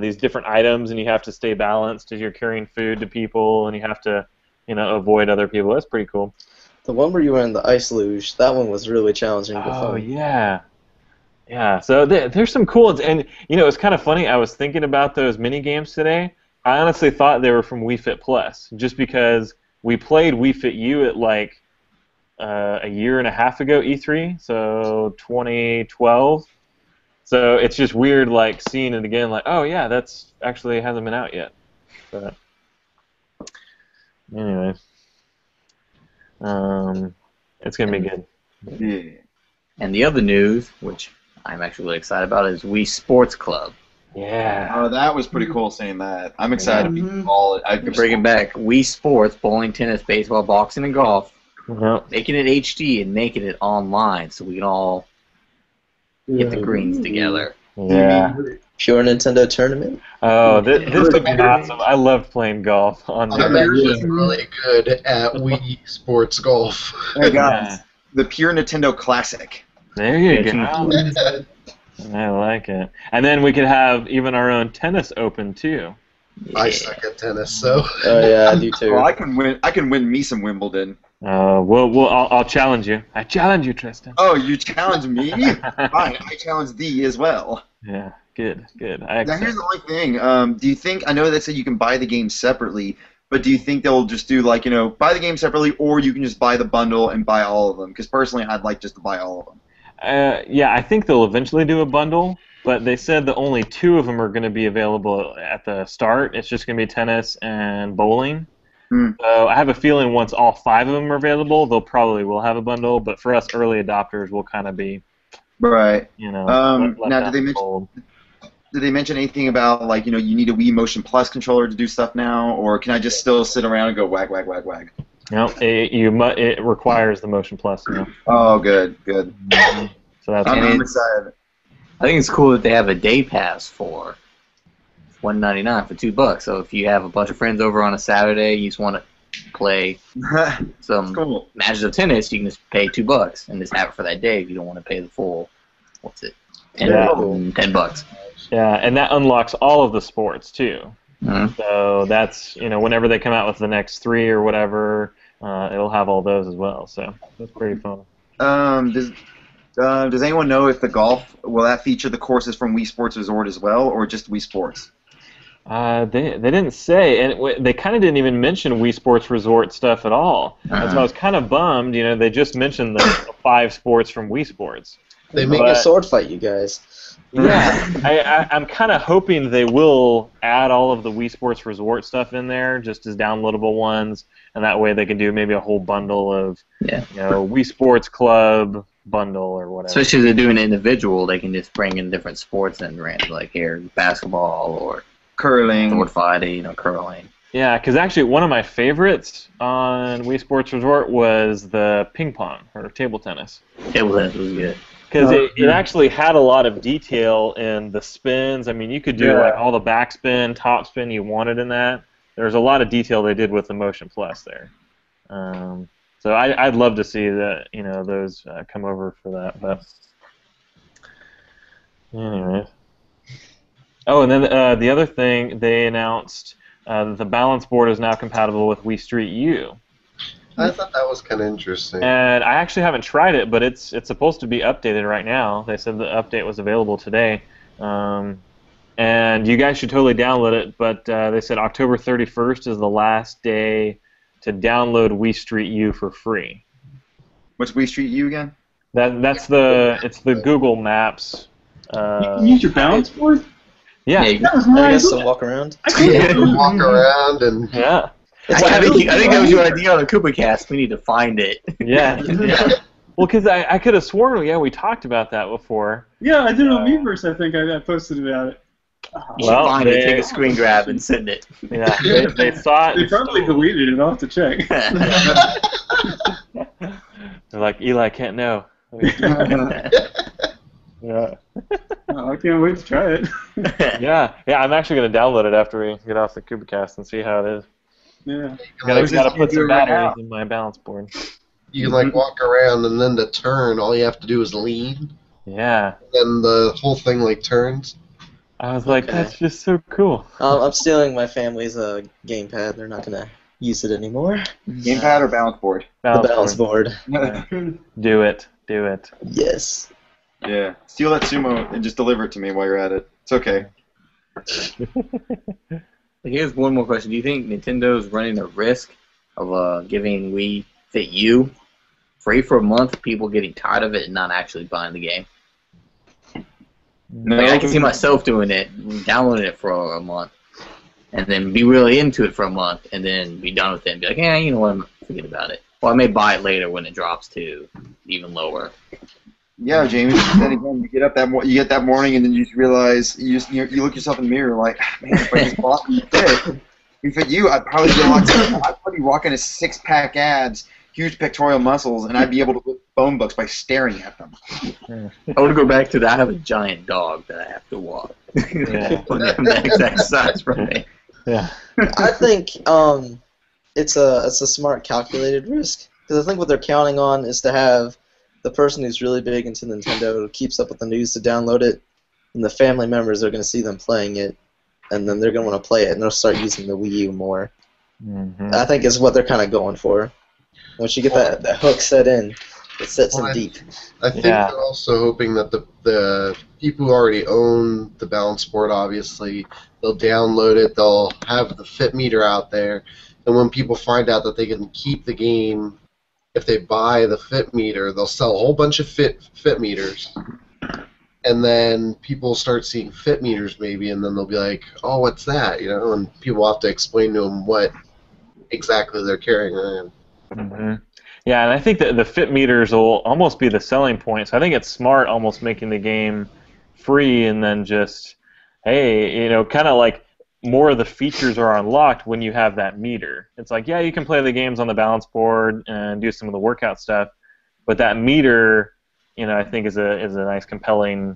Speaker 4: these different items, and you have to stay balanced as you're carrying food to people, and you have to, you know, avoid other people. That's pretty cool.
Speaker 6: The one where you were in the ice luge, that one was really challenging.
Speaker 4: Oh yeah. Yeah, so there's some cool ones, and you know, it's kind of funny. I was thinking about those mini games today. I honestly thought they were from Wii Fit Plus, just because we played Wii Fit U at like a year and a half ago, E3, so 2012. So it's just weird, like seeing it again, like, oh yeah, that's actually hasn't been out yet. But anyway, it's gonna be good.
Speaker 1: Yeah.
Speaker 2: And the other news, which I'm actually really excited about, is Wii Sports Club.
Speaker 4: Yeah.
Speaker 1: Oh, that was pretty cool seeing that. I'm excited to be involved.
Speaker 2: They're bringing back Wii Sports, bowling, tennis, baseball, boxing, and golf. Making it HD and making it online so we can all get the greens together.
Speaker 4: Yeah.
Speaker 6: Pure Nintendo tournament.
Speaker 4: Oh, this would be awesome. I loved playing golf on
Speaker 3: I'm actually really good at Wii Sports Golf.
Speaker 1: I got the Pure Nintendo Classic.
Speaker 4: There you go. I like it. And then we could have even our own tennis open too.
Speaker 3: I suck at tennis, so.
Speaker 6: Oh yeah, I do too.
Speaker 1: Well, I can win me some Wimbledon.
Speaker 4: I'll challenge you. I challenge you, Tristan.
Speaker 1: Oh, you challenge me? Fine, I challenge thee as well.
Speaker 4: Yeah, good.
Speaker 1: Now here's the only thing. Do you think, I know they said you can buy the game separately, but do you think they'll just do like, you know, buy the game separately, or you can just buy the bundle and buy all of them? Because personally, I'd like just to buy all of them.
Speaker 4: Yeah, I think they'll eventually do a bundle, but they said that only 2 of them are going to be available at the start. It's just going to be tennis and bowling. So I have a feeling once all 5 of them are available, they'll probably will have a bundle. But for us early adopters, we'll kind of be,
Speaker 1: right.
Speaker 4: You know.
Speaker 1: Now, did they mention anything about, like, you know, you need a Wii Motion Plus controller to do stuff now, or can I just still sit around and go wag, wag, wag, wag?
Speaker 4: No, it requires the Motion Plus. You know?
Speaker 1: Oh, good.
Speaker 4: So that's
Speaker 1: I'm excited.
Speaker 2: I think it's cool that they have a day pass for $1.99 for $2. So if you have a bunch of friends over on a Saturday, you just want to play some matches of tennis, you can just pay $2 and just have it for that day if you don't want to pay the full. What's it? $10.
Speaker 4: Yeah, and that unlocks all of the sports too. So that's, you know, whenever they come out with the next 3 or whatever, it'll have all those as well. So that's pretty fun.
Speaker 1: Does anyone know if the golf will that feature the courses from Wii Sports Resort as well, or just Wii Sports?
Speaker 4: They didn't say, and they kind of didn't even mention Wii Sports Resort stuff at all. And so I was kind of bummed. You know, they just mentioned the 5 sports from Wii Sports.
Speaker 6: They make a sword fight, you guys.
Speaker 4: Yeah, I'm kind of hoping they will add all of the Wii Sports Resort stuff in there, just as downloadable ones, and that way they can do maybe a whole bundle of, you know, Wii Sports Club bundle or whatever.
Speaker 2: Especially if they're doing it individual, they can just bring in different sports and rant, like here, basketball or
Speaker 1: curling,
Speaker 2: sword fighting, you know, curling.
Speaker 4: Yeah, because actually one of my favorites on Wii Sports Resort was the ping pong or table tennis.
Speaker 2: Table tennis was good.
Speaker 4: Because it actually had a lot of detail in the spins. I mean, you could do like all the backspin, top spin you wanted in that. There's a lot of detail they did with the Motion Plus there. So I'd love to see that, you know, those come over for that. But anyway. Oh, and then the other thing they announced the balance board is now compatible with Wii Street U.
Speaker 3: I thought that was kind of interesting.
Speaker 4: And I actually haven't tried it, but it's supposed to be updated right now. They said the update was available today. And you guys should totally download it, but they said October 31st is the last day to download Wii Street U for free.
Speaker 1: What's Wii Street U again?
Speaker 4: It's the Google Maps.
Speaker 7: You can use your balance board?
Speaker 4: Yeah.
Speaker 5: That was my
Speaker 6: I guess
Speaker 5: idea.
Speaker 6: to walk around.
Speaker 3: Walk around and
Speaker 4: Yeah.
Speaker 2: I think that was your idea on the Koopa Kast. We need to find it.
Speaker 4: Yeah. Well, because I could have sworn, we talked about that before.
Speaker 7: Yeah, I did it on Miiverse, I think. I posted about it.
Speaker 2: You should find it, take a screen grab, and send it.
Speaker 4: Yeah, they saw it.
Speaker 7: They probably deleted it. I'll have to check.
Speaker 4: They're like, Eli can't know. Yeah.
Speaker 7: Oh, I can't wait to try it.
Speaker 4: Yeah, I'm actually going to download it after we get off the Koopa Kast and see how it is.
Speaker 7: Yeah.
Speaker 4: Gotta put some batteries in my balance board.
Speaker 3: you can like walk around, and then to turn, all you have to do is lean.
Speaker 4: Yeah.
Speaker 3: Then the whole thing like turns.
Speaker 4: I was like, that's just so cool.
Speaker 6: I'm stealing my family's gamepad. They're not gonna use it anymore.
Speaker 1: Gamepad or balance board?
Speaker 6: The balance board.
Speaker 4: Yeah. Do it.
Speaker 6: Yes.
Speaker 1: Yeah. Steal that sumo and just deliver it to me while you're at it. It's okay.
Speaker 2: Here's one more question. Do you think Nintendo's running a risk of giving Wii Fit U free for a month, people getting tired of it and not actually buying the game?
Speaker 1: No,
Speaker 2: Like, I can see myself doing it, downloading it for a month, and then be really into it for a month, and then be done with it and be like, yeah, you know what, forget about it. Well, I may buy it later when it drops to even lower.
Speaker 1: Yeah, Jamie. Then again, you get up that morning, and then you just realize you look yourself in the mirror like, man, if I just bought Wii Fit U, I'd probably be walking a 6-pack abs, huge pectoral muscles, and I'd be able to lift phone books by staring at them.
Speaker 2: I want to go back to that. I have a giant dog that I have to walk.
Speaker 4: Yeah.
Speaker 2: The exact size for me.
Speaker 4: Yeah.
Speaker 6: I think it's a smart calculated risk, because I think what they're counting on is to have the person who's really big into Nintendo, who keeps up with the news, to download it, and the family members are going to see them playing it, and then they're going to want to play it, and they'll start using the Wii U more.
Speaker 4: Mm-hmm.
Speaker 6: I think is what they're kind of going for. Once you get that hook set in, it sets in deep.
Speaker 3: I think they're also hoping that the people who already own the balance board, obviously, they'll download it, they'll have the fit meter out there, and when people find out that they can keep the game, if they buy the fit meter, they'll sell a whole bunch of fit meters, and then people start seeing fit meters maybe, and then they'll be like, oh, what's that? You know, and people have to explain to them what exactly they're carrying around.
Speaker 4: Mm-hmm. Yeah, and I think that the fit meters will almost be the selling point. So I think it's smart almost making the game free, and then just, hey, kind of like more of the features are unlocked when you have that meter. It's like, yeah, you can play the games on the balance board and do some of the workout stuff, but that meter, I think is a nice, compelling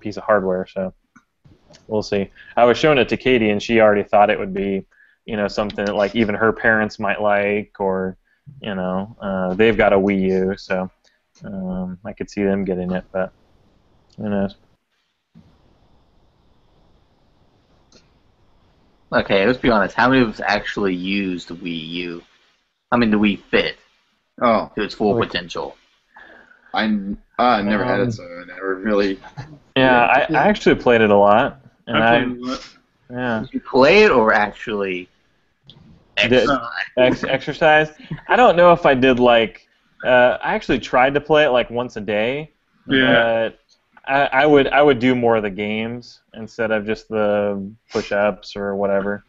Speaker 4: piece of hardware. So we'll see. I was showing it to Katie, and she already thought it would be, something that like even her parents might like, or they've got a Wii U, so I could see them getting it, but who knows.
Speaker 2: Okay, let's be honest. How many of us actually used the Wii U? I mean, the Wii Fit to its full potential.
Speaker 1: I never had it, so I never really.
Speaker 4: Yeah, I actually played it a lot, and
Speaker 7: I played it a lot.
Speaker 4: Yeah.
Speaker 2: Did you play it or actually
Speaker 4: exercise? I don't know if I did like. I actually tried to play it like once a day, but I would do more of the games instead of just the push-ups or whatever.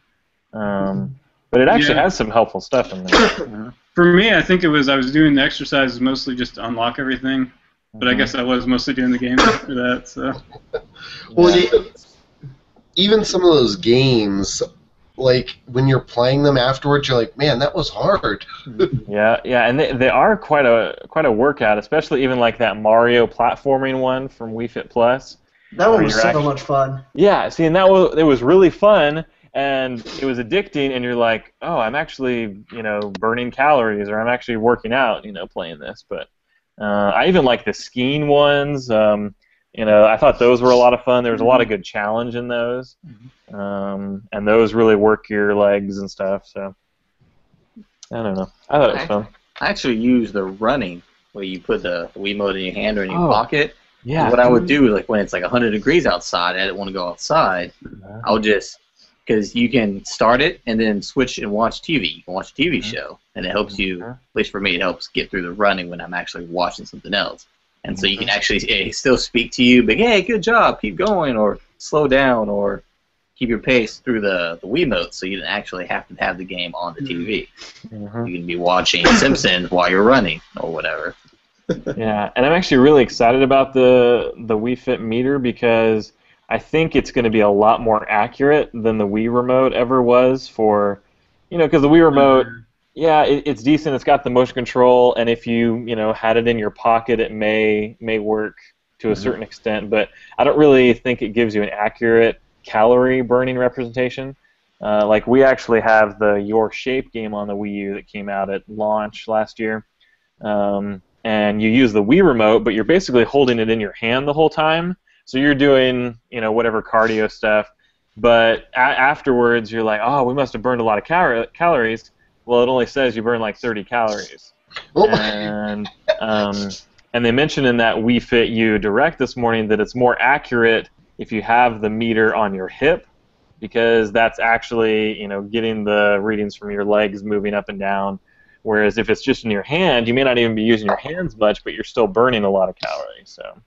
Speaker 4: But it actually has some helpful stuff in there.
Speaker 7: For me, I think I was doing the exercises mostly just to unlock everything, but I guess I was mostly doing the games after that. So.
Speaker 3: Well, even some of those games, like when you're playing them afterwards, you're like, man, that was hard.
Speaker 4: Yeah, and they are quite a workout, especially even like that Mario platforming one from Wii Fit Plus.
Speaker 5: That one was so much fun.
Speaker 4: Yeah, see, and it was really fun, and it was addicting, and you're like, oh, I'm actually burning calories, or I'm actually working out, playing this. But I even like the skiing ones. I thought those were a lot of fun. There was a lot of good challenge in those, and those really work your legs and stuff. So I don't know. I thought it was fun.
Speaker 2: I actually use the running where you put the Wiimote in your hand or in your pocket.
Speaker 4: Yeah.
Speaker 2: What I would do, like when it's like 100 degrees outside, I didn't want to go outside. I'll just, because you can start it and then switch and watch TV. You can watch a TV show, and it helps you, at least for me, it helps get through the running when I'm actually watching something else. And so you can actually still speak to you, but hey, good job, keep going, or slow down, or keep your pace through the Wiimote, so you don't actually have to have the game on the TV. You can be watching Simpsons while you're running, or whatever.
Speaker 4: Yeah, and I'm actually really excited about the Wii Fit meter because I think it's going to be a lot more accurate than the Wii Remote ever was for, because the Wii Remote, it's decent. It's got the motion control, and if you, had it in your pocket, it may work to a certain extent, but I don't really think it gives you an accurate calorie burning representation. Like we actually have the Your Shape game on the Wii U that came out at launch last year. And you use the Wii Remote, but you're basically holding it in your hand the whole time. So you're doing, whatever cardio stuff. But afterwards, you're like, oh, we must have burned a lot of calories. Well, it only says you burn like 30 calories. And they mentioned in that Wii Fit U Direct this morning that it's more accurate if you have the meter on your hip, because that's actually, getting the readings from your legs moving up and down. Whereas if it's just in your hand, you may not even be using your hands much, but you're still burning a lot of calories. So,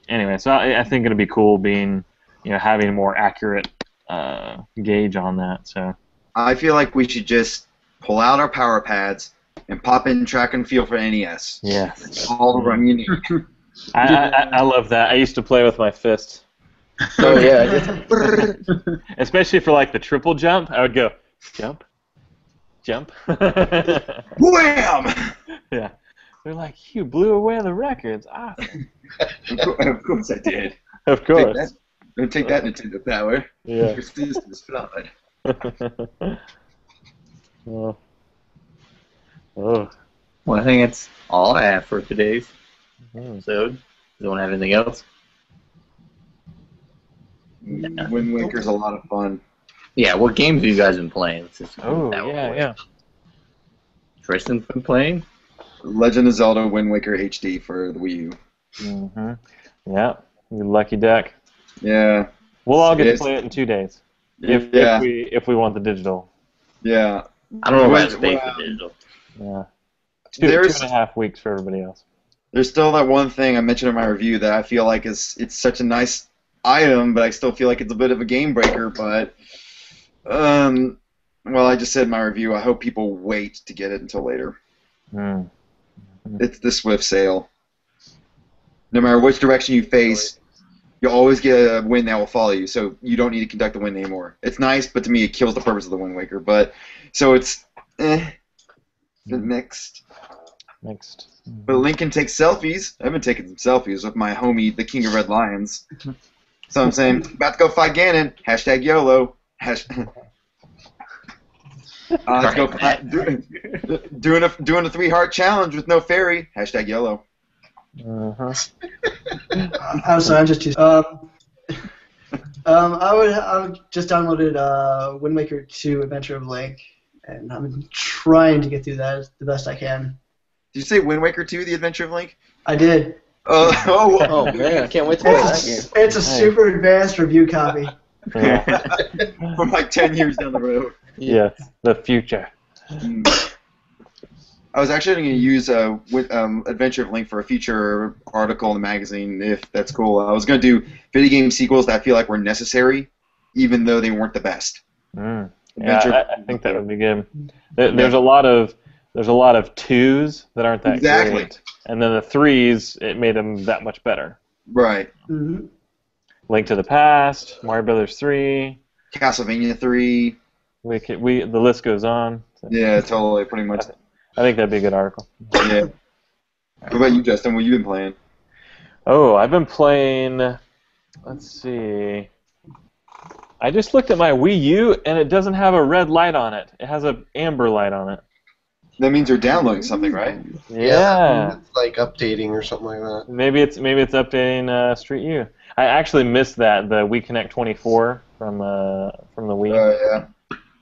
Speaker 4: anyway, so I think it'll be cool being, having a more accurate gauge on that. So
Speaker 1: I feel like we should just pull out our power pads and pop in Track and Field for NES.
Speaker 4: Yeah,
Speaker 1: that's all the run you need.
Speaker 4: I love that. I used to play with my fist.
Speaker 6: Oh yeah,
Speaker 4: especially for like the triple jump. I would go jump.
Speaker 1: Wham!
Speaker 4: Yeah. They're like, you blew away the records. Awesome.
Speaker 1: Of course I did.
Speaker 4: Of course.
Speaker 1: Don't take that Nintendo power.
Speaker 4: Yeah.
Speaker 1: Your system is flawed.
Speaker 2: Well, I think it's all I have for today's episode. Does anyone have anything else?
Speaker 1: Wind Waker's a lot of fun.
Speaker 2: Yeah, what games have you guys been playing?
Speaker 4: Yeah.
Speaker 2: Tristan been playing?
Speaker 1: Legend of Zelda Wind Waker HD for the Wii
Speaker 4: U. Yeah, you lucky duck.
Speaker 1: Yeah.
Speaker 4: We'll all get to play it in 2 days. If we want the digital.
Speaker 1: Yeah.
Speaker 2: I don't know about space for digital.
Speaker 4: Yeah. 2.5 weeks for everybody else.
Speaker 1: There's still that one thing I mentioned in my review that I feel like it's such a nice item, but I still feel like it's a bit of a game breaker, but well, I just said in my review, I hope people wait to get it until later. It's the Swift Sail. No matter which direction you face, you'll always get a wind that will follow you, so you don't need to conduct the wind anymore. It's nice, but to me it kills the purpose of the Wind Waker. But so it's mixed. But Lincoln takes selfies. I've been taking some selfies with my homie, the King of Red Lions. So I'm saying, about to go fight Ganon. Hashtag YOLO. Let's go doing a 3-heart challenge with no fairy. Hashtag YOLO.
Speaker 5: I'm sorry, I'm just too. I just downloaded Wind Waker 2: Adventure of Link, and I'm trying to get through that the best I can.
Speaker 1: Did you say Wind Waker 2: The Adventure of Link?
Speaker 5: I did.
Speaker 6: Oh man, I can't wait to play that game.
Speaker 5: It's a super advanced review copy.
Speaker 1: From like 10 years down the road.
Speaker 4: Yes, the future.
Speaker 1: I was actually going to use Adventure of Link for a future article in the magazine, if that's cool. I was going to do video game sequels that I feel like were necessary, even though they weren't the best.
Speaker 4: Yeah, I think that would be good. There's a lot of 2s that aren't that great, and then the 3s, it made them that much better.
Speaker 1: Right.
Speaker 5: Mm-hmm.
Speaker 4: Link to the Past, Mario Brothers 3,
Speaker 1: Castlevania 3.
Speaker 4: The list goes on. So.
Speaker 1: Yeah, totally, pretty much.
Speaker 4: I think that'd be a good article.
Speaker 1: Yeah. What about you, Justin? What have you been playing?
Speaker 4: Oh, I've been playing. Let's see. I just looked at my Wii U, and it doesn't have a red light on it. It has an amber light on it.
Speaker 1: That means you're downloading something, right?
Speaker 4: Yeah.
Speaker 3: It's like updating or something like that.
Speaker 4: Maybe it's updating Street U. I actually missed that, the Wii Connect 24 from the Wii.
Speaker 1: Oh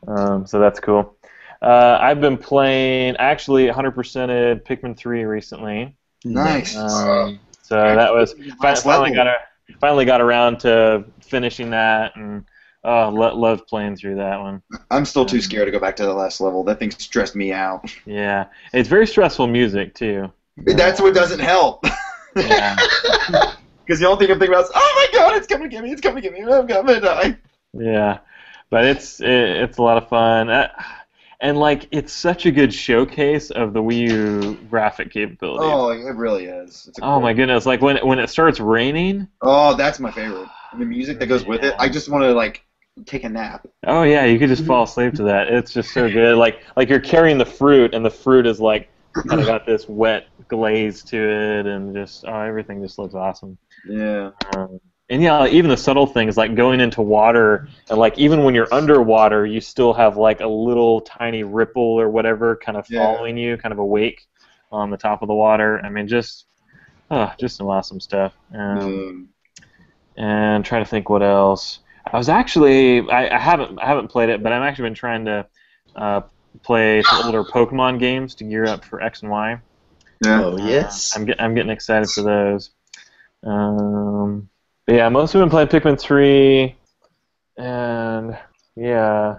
Speaker 4: yeah. So that's cool. I've been playing, actually 100%ed Pikmin 3 recently.
Speaker 1: Nice.
Speaker 4: So that was finally got around to finishing that, and loved playing through that one.
Speaker 1: I'm still too scared to go back to the last level. That thing stressed me out.
Speaker 4: Yeah, it's very stressful music too.
Speaker 1: That's what doesn't help.
Speaker 4: Yeah.
Speaker 1: Because the only thing I'm thinking about is, oh my god, it's coming to get me, I'm gonna die.
Speaker 4: Yeah, but it's a lot of fun. And like, it's such a good showcase of the Wii U graphic capabilities.
Speaker 1: Oh, it really is.
Speaker 4: Oh my goodness! Like when it starts raining.
Speaker 1: Oh, that's my favorite. And the music that goes with it. I just want to like take a nap.
Speaker 4: Oh yeah, you could just fall asleep to that. It's just so good. Like you're carrying the fruit, and the fruit is like kind of got this wet glaze to it, and just everything just looks awesome.
Speaker 1: Yeah.
Speaker 4: And yeah, like, even the subtle things like going into water, and like even when you're underwater, you still have like a little tiny ripple or whatever kind of following you, kind of a wake on the top of the water. I mean, just some awesome stuff. And trying to think what else. I was actually I haven't played it, but I've actually been trying to play some older Pokemon games to gear up for X and Y.
Speaker 1: Yeah.
Speaker 6: Oh yes.
Speaker 4: I'm getting excited for those. But yeah, mostly been playing Pikmin 3, and yeah.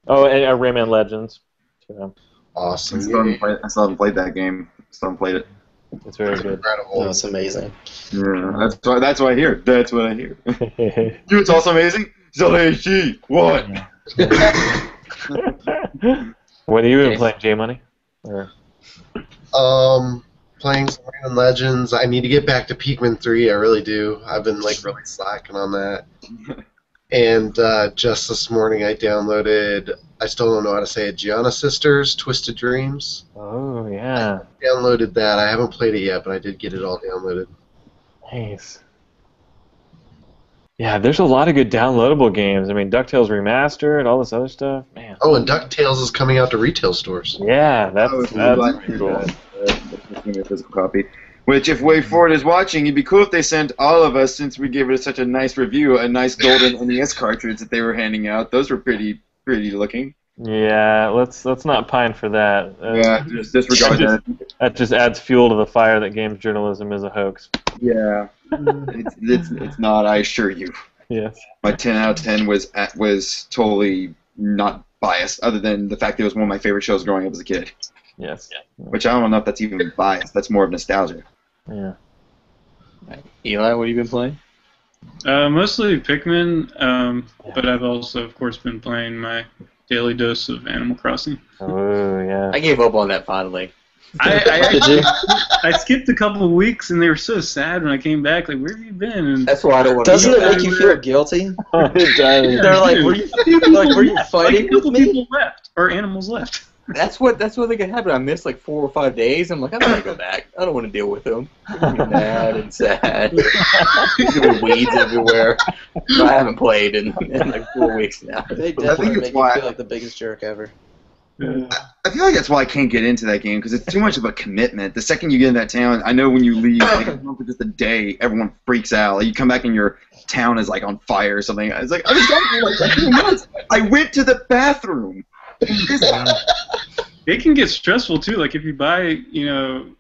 Speaker 4: Oh, and Rayman Legends. So.
Speaker 3: Awesome.
Speaker 1: I still haven't played that game. Still haven't played it.
Speaker 4: It's very good.
Speaker 3: Incredible.
Speaker 6: It's amazing.
Speaker 1: Yeah, that's what I hear. That's what I hear. It's also amazing. Zelaishi, what?
Speaker 4: What have you been playing, J-Money?
Speaker 3: Playing some Rayman Legends. I need to get back to Pikmin 3. I really do. I've been like really slacking on that. And just this morning I downloaded, I still don't know how to say it, Gianna Sisters, Twisted Dreams.
Speaker 4: Oh, yeah.
Speaker 3: I downloaded that. I haven't played it yet, but I did get it all downloaded.
Speaker 4: Nice. Yeah, there's a lot of good downloadable games. I mean, DuckTales Remastered, all this other stuff. Man.
Speaker 3: Oh, and DuckTales is coming out to retail stores.
Speaker 4: Yeah, that's pretty cool.
Speaker 1: Give me a physical copy. Which, if Way Forward is watching, it'd be cool if they sent all of us, since we gave it such a nice review, a nice golden NES cartridge that they were handing out. Those were pretty looking.
Speaker 4: Yeah, let's not pine for that.
Speaker 1: Yeah, just disregard that.
Speaker 4: That just adds fuel to the fire that games journalism is a hoax.
Speaker 1: Yeah, it's not. I assure you.
Speaker 4: Yes.
Speaker 1: My 10 out of 10 was totally not biased, other than the fact that it was one of my favorite shows growing up as a kid.
Speaker 4: Yes.
Speaker 1: Which I don't know if that's even biased. That's more of nostalgia.
Speaker 4: Yeah.
Speaker 2: Eli, what have you been playing?
Speaker 7: Mostly Pikmin, but I've also, of course, been playing my daily dose of Animal Crossing.
Speaker 4: Oh, yeah.
Speaker 2: I gave up on that finally.
Speaker 7: I skipped a couple of weeks, and they were so sad when I came back. Like, where have you been? And
Speaker 2: that's why I don't want to.
Speaker 6: Doesn't it make you feel guilty?
Speaker 4: It does.
Speaker 6: They're like, were you fighting
Speaker 7: like, a couple
Speaker 6: with me?
Speaker 7: people left, or animals left.
Speaker 2: That's what they can happen. I missed like 4 or 5 days. I'm like, I don't want to go back. I don't want to deal with them. I'm mad and sad. There's weeds everywhere. I haven't played in like 4 weeks now.
Speaker 6: They definitely make you feel like the biggest jerk ever.
Speaker 1: I feel like that's why I can't get into that game, because it's too much of a commitment. The second you get in that town, I know when you leave, like, for just a day, everyone freaks out. Like, you come back and your town is like on fire or something. It's like, I was gone for like 2 months. I went to the bathroom.
Speaker 7: It can get stressful too. Like if you buy, the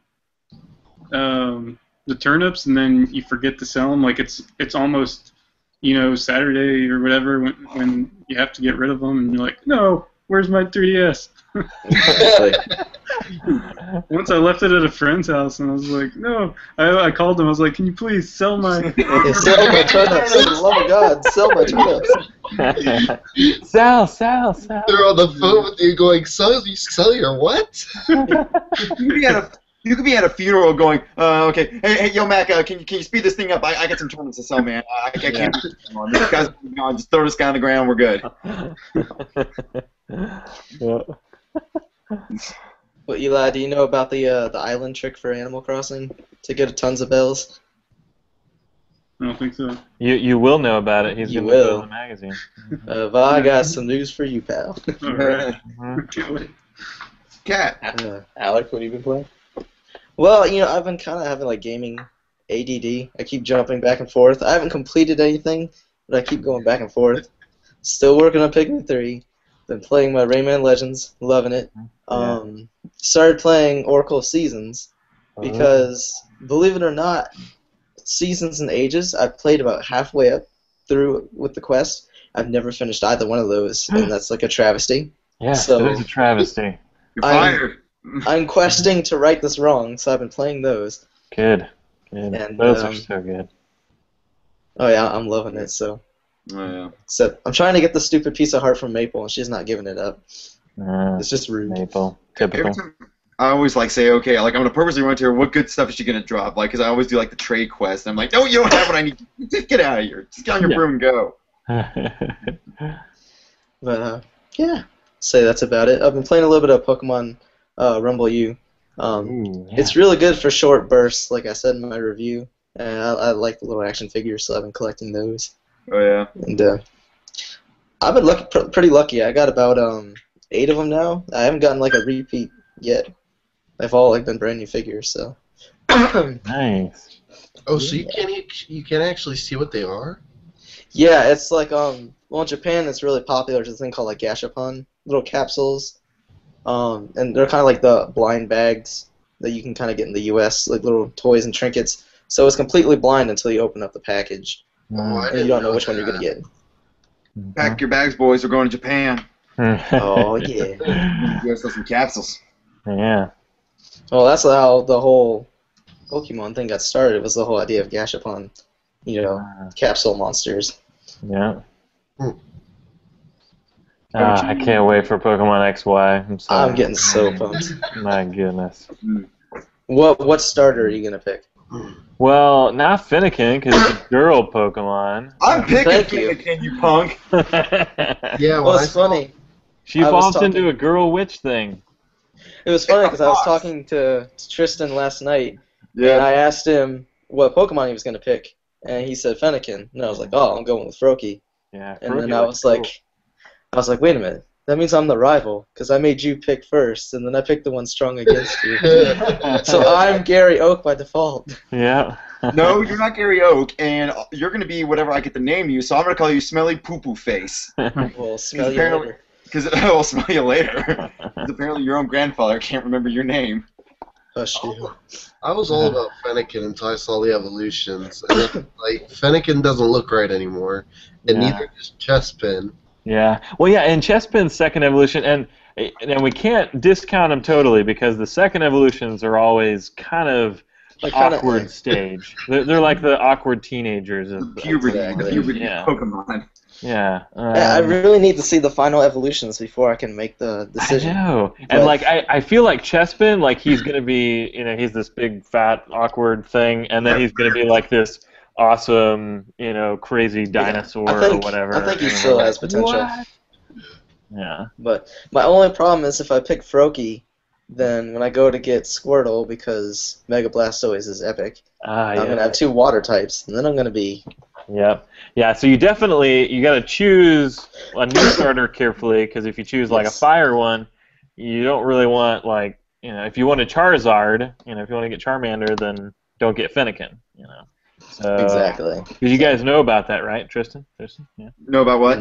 Speaker 7: turnips and then you forget to sell them. Like it's almost, Saturday or whatever when you have to get rid of them, and you're like, no, where's my 3DS? Once I left it at a friend's house, and I was like, no. I called them. I was like, can you please sell my...
Speaker 6: sell my turnips. For the love of God, sell my turnips.
Speaker 4: Sell.
Speaker 3: They're on the phone with you going, sell your what?
Speaker 1: You could be at a funeral going, okay, hey, yo, Mac, can you speed this thing up? I got some turnips to sell, man. I can't keep this on. This guy's gone. Just throw this guy on the ground. We're good.
Speaker 6: Well, Eli, do you know about the island trick for Animal Crossing to get tons of bells?
Speaker 7: I don't think so.
Speaker 4: You will know about it. He's going to go in the magazine.
Speaker 6: Well, I got some news for you, pal.
Speaker 7: All right. Can't wait.
Speaker 1: Cat.
Speaker 2: Alex, what have you been playing?
Speaker 6: Well, I've been kind of having like gaming ADD. I keep jumping back and forth. I haven't completed anything, but I keep going back and forth. Still working on Pikmin 3. Been playing my Rayman Legends, loving it. Started playing Oracle of Seasons because, believe it or not, Seasons and Ages, I've played about halfway up through with the quest. I've never finished either one of those, and that's like a travesty.
Speaker 4: Yeah,
Speaker 6: so
Speaker 4: it is a travesty.
Speaker 1: You're fired.
Speaker 6: I'm questing to right this wrong, so I've been playing those.
Speaker 4: Good.
Speaker 6: And,
Speaker 4: those are so good.
Speaker 6: Oh yeah, I'm loving it. So.
Speaker 1: Oh, yeah.
Speaker 6: So I'm trying to get the stupid piece of heart from Maple, and she's not giving it up. It's just rude.
Speaker 4: Maple.
Speaker 1: Every
Speaker 4: Typical.
Speaker 1: time I always like say, okay, like I'm gonna purposely run to her. What good stuff is she gonna drop? Like, because I always do like the trade quest. And I'm like, no, you don't have what I need. Just get out of here. Just get on your broom and go.
Speaker 6: But yeah, say that's about it. I've been playing a little bit of Pokemon Rumble U. It's really good for short bursts, like I said in my review. And I like the little action figures, so I've been collecting those.
Speaker 1: Oh yeah.
Speaker 6: And I've been pretty lucky. I got about 8 of them now. I haven't gotten like a repeat yet. They've all like been brand new figures, so.
Speaker 4: Nice.
Speaker 3: Oh, so you can actually see what they are?
Speaker 6: Yeah, it's like well, in Japan it's really popular. There's a thing called like gashapon, little capsules, and they're kind of like the blind bags that you can kind of get in the U.S., like little toys and trinkets. So it's completely blind until you open up the package, and you don't know which one you're gonna get.
Speaker 1: Pack your bags, boys. We're going to Japan.
Speaker 6: Oh yeah.
Speaker 1: Give us some capsules.
Speaker 4: Yeah.
Speaker 6: Well, that's how the whole Pokemon thing got started. It was the whole idea of gashapon, capsule monsters.
Speaker 4: Yeah. I can't wait for Pokemon XY.
Speaker 6: I'm getting so pumped.
Speaker 4: My goodness.
Speaker 6: What starter are you gonna pick?
Speaker 4: Well, not Fennekin, because it's a girl Pokemon.
Speaker 1: I'm picking
Speaker 6: Thank you.
Speaker 1: Fennekin, you punk.
Speaker 3: Yeah,
Speaker 6: Well, it's funny.
Speaker 4: She evolved into a girl witch thing.
Speaker 6: It was funny because I was talking to Tristan last night, and
Speaker 1: Yeah.
Speaker 6: I asked him what Pokemon he was going to pick, and he said Fennekin, and I was like, oh, I'm going with Froakie.
Speaker 4: Yeah.
Speaker 6: And then I was like, wait a minute, that means I'm the rival, because I made you pick first, and then I picked the one strong against you. So I'm Gary Oak by default.
Speaker 4: Yeah.
Speaker 1: No, you're not Gary Oak, and you're going to be whatever I get to name you, so I'm going to call you Smelly Poo Poo Face.
Speaker 6: We'll smell you
Speaker 1: apparently-
Speaker 6: later.
Speaker 1: Because I'll smell you later. Because apparently your own grandfather can't remember your name.
Speaker 6: Hush you.
Speaker 3: I was all about Fennekin until I saw the evolutions. And then, like, Fennekin doesn't look right anymore, and neither does Chespin.
Speaker 4: Yeah. Well, yeah, and Chespin's second evolution, and we can't discount them totally because the second evolutions are always kind of
Speaker 6: Like
Speaker 4: awkward stage. They're like the awkward teenagers of
Speaker 1: Puberty.
Speaker 6: Exactly.
Speaker 1: The puberty
Speaker 4: Yeah.
Speaker 1: Pokemon.
Speaker 4: Yeah.
Speaker 6: I really need to see the final evolutions before I can make the decision.
Speaker 4: I know. And like I feel like Chespin, like he's gonna be, he's this big fat awkward thing, and then he's gonna be like this awesome, crazy dinosaur or whatever.
Speaker 6: I think he still has potential.
Speaker 4: What? Yeah.
Speaker 6: But my only problem is if I pick Froakie, then when I go to get Squirtle, because Mega Blastoise is epic, I'm gonna have 2 water types, and then I'm gonna be.
Speaker 4: Yep. Yeah, so you got to choose a new starter carefully, because if you choose like a fire one, you don't really want if you want a Charizard, if you want to get Charmander, then don't get Fennekin, So,
Speaker 6: Exactly.
Speaker 4: Because you guys know about that, right, Tristan? Yeah.
Speaker 1: Know about what?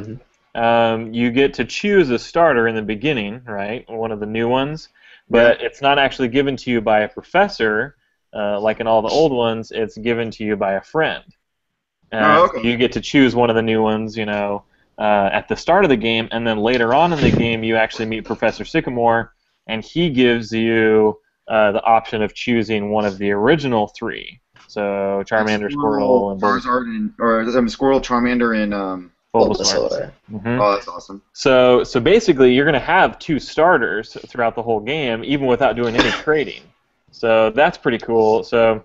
Speaker 6: Mm-hmm.
Speaker 4: You get to choose a starter in the beginning, right? One of the new ones, but it's not actually given to you by a professor, like in all the old ones. It's given to you by a friend. So you get to choose one of the new ones, at the start of the game, and then later on in the game, you actually meet Professor Sycamore, and he gives you the option of choosing one of the original 3. So Charmander, Squirtle, and
Speaker 1: Charizard, Squirtle, Charmander, and
Speaker 6: Bulbasaur.
Speaker 1: Oh, that's awesome.
Speaker 4: So basically, you're going to have 2 starters throughout the whole game, even without doing any trading. So that's pretty cool. So,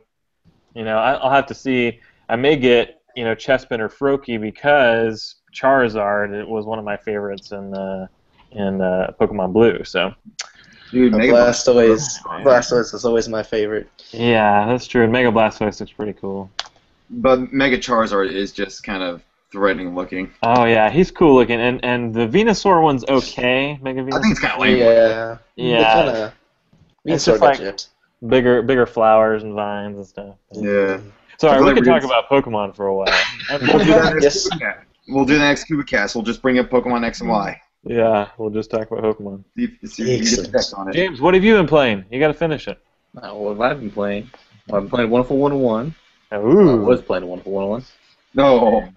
Speaker 4: I'll have to see. I may get Chespin or Froakie because Charizard was one of my favorites in Pokemon Blue. So,
Speaker 1: dude,
Speaker 6: Blastoise is always my favorite.
Speaker 4: Yeah, that's true. And Mega Blastoise looks pretty cool.
Speaker 1: But Mega Charizard is just kind of threatening looking.
Speaker 4: Oh yeah, he's cool looking, and the Venusaur one's okay. Mega Venusaur.
Speaker 1: I think it's kind of lame.
Speaker 6: Yeah.
Speaker 4: Yeah.
Speaker 6: It's
Speaker 4: just
Speaker 6: like
Speaker 4: like bigger flowers and vines and stuff.
Speaker 1: Yeah.
Speaker 4: Sorry, we
Speaker 1: Whatever
Speaker 4: could talk
Speaker 1: it is.
Speaker 4: about Pokemon for a while.
Speaker 1: We'll do that next
Speaker 6: Yes.
Speaker 1: Koopa Cast. We'll do the next Koopa Cast. We'll just bring up Pokemon X and Y.
Speaker 4: Yeah, we'll just talk about Pokemon.
Speaker 1: See if you can get effect on it.
Speaker 4: James, what have you been playing? You got to finish it.
Speaker 2: What have I been playing? Well, I've been playing Wonderful 101. I
Speaker 4: Ooh.
Speaker 2: was playing Wonderful 101.
Speaker 1: No.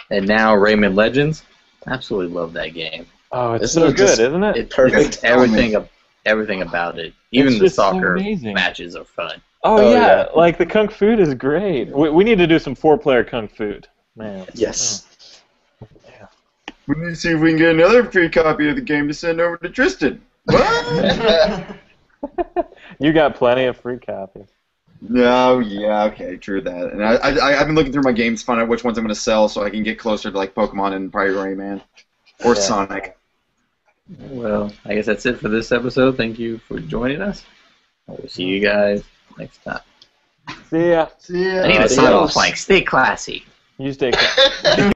Speaker 2: And now Rayman Legends. Absolutely love that game.
Speaker 4: Oh, it's
Speaker 6: Isn't
Speaker 4: so
Speaker 6: it just-
Speaker 4: good, isn't it?
Speaker 6: It's perfect.
Speaker 2: Just everything about it. Even
Speaker 4: It's
Speaker 2: the
Speaker 4: just so
Speaker 2: soccer
Speaker 4: amazing.
Speaker 2: matches are fun.
Speaker 4: Oh,
Speaker 6: Oh,
Speaker 4: yeah.
Speaker 6: yeah.
Speaker 4: Like the Kung Fu is great. We need to do some 4-player Kung Fu. Man.
Speaker 6: Yes.
Speaker 1: We need to see if we can get another free copy of the game to send over to Tristan. What?
Speaker 4: You got plenty of free copies.
Speaker 1: No, yeah, okay, true that. And I've been looking through my games to find out which ones I'm going to sell so I can get closer to like Pokemon and probably Rayman. Or
Speaker 4: Yeah.
Speaker 1: Sonic.
Speaker 2: Well, I guess that's it for this episode. Thank you for joining us. We'll see you guys next time.
Speaker 4: See ya.
Speaker 5: See ya.
Speaker 2: I need to sign
Speaker 6: Adios.
Speaker 2: off like, stay classy.
Speaker 4: You stay calm.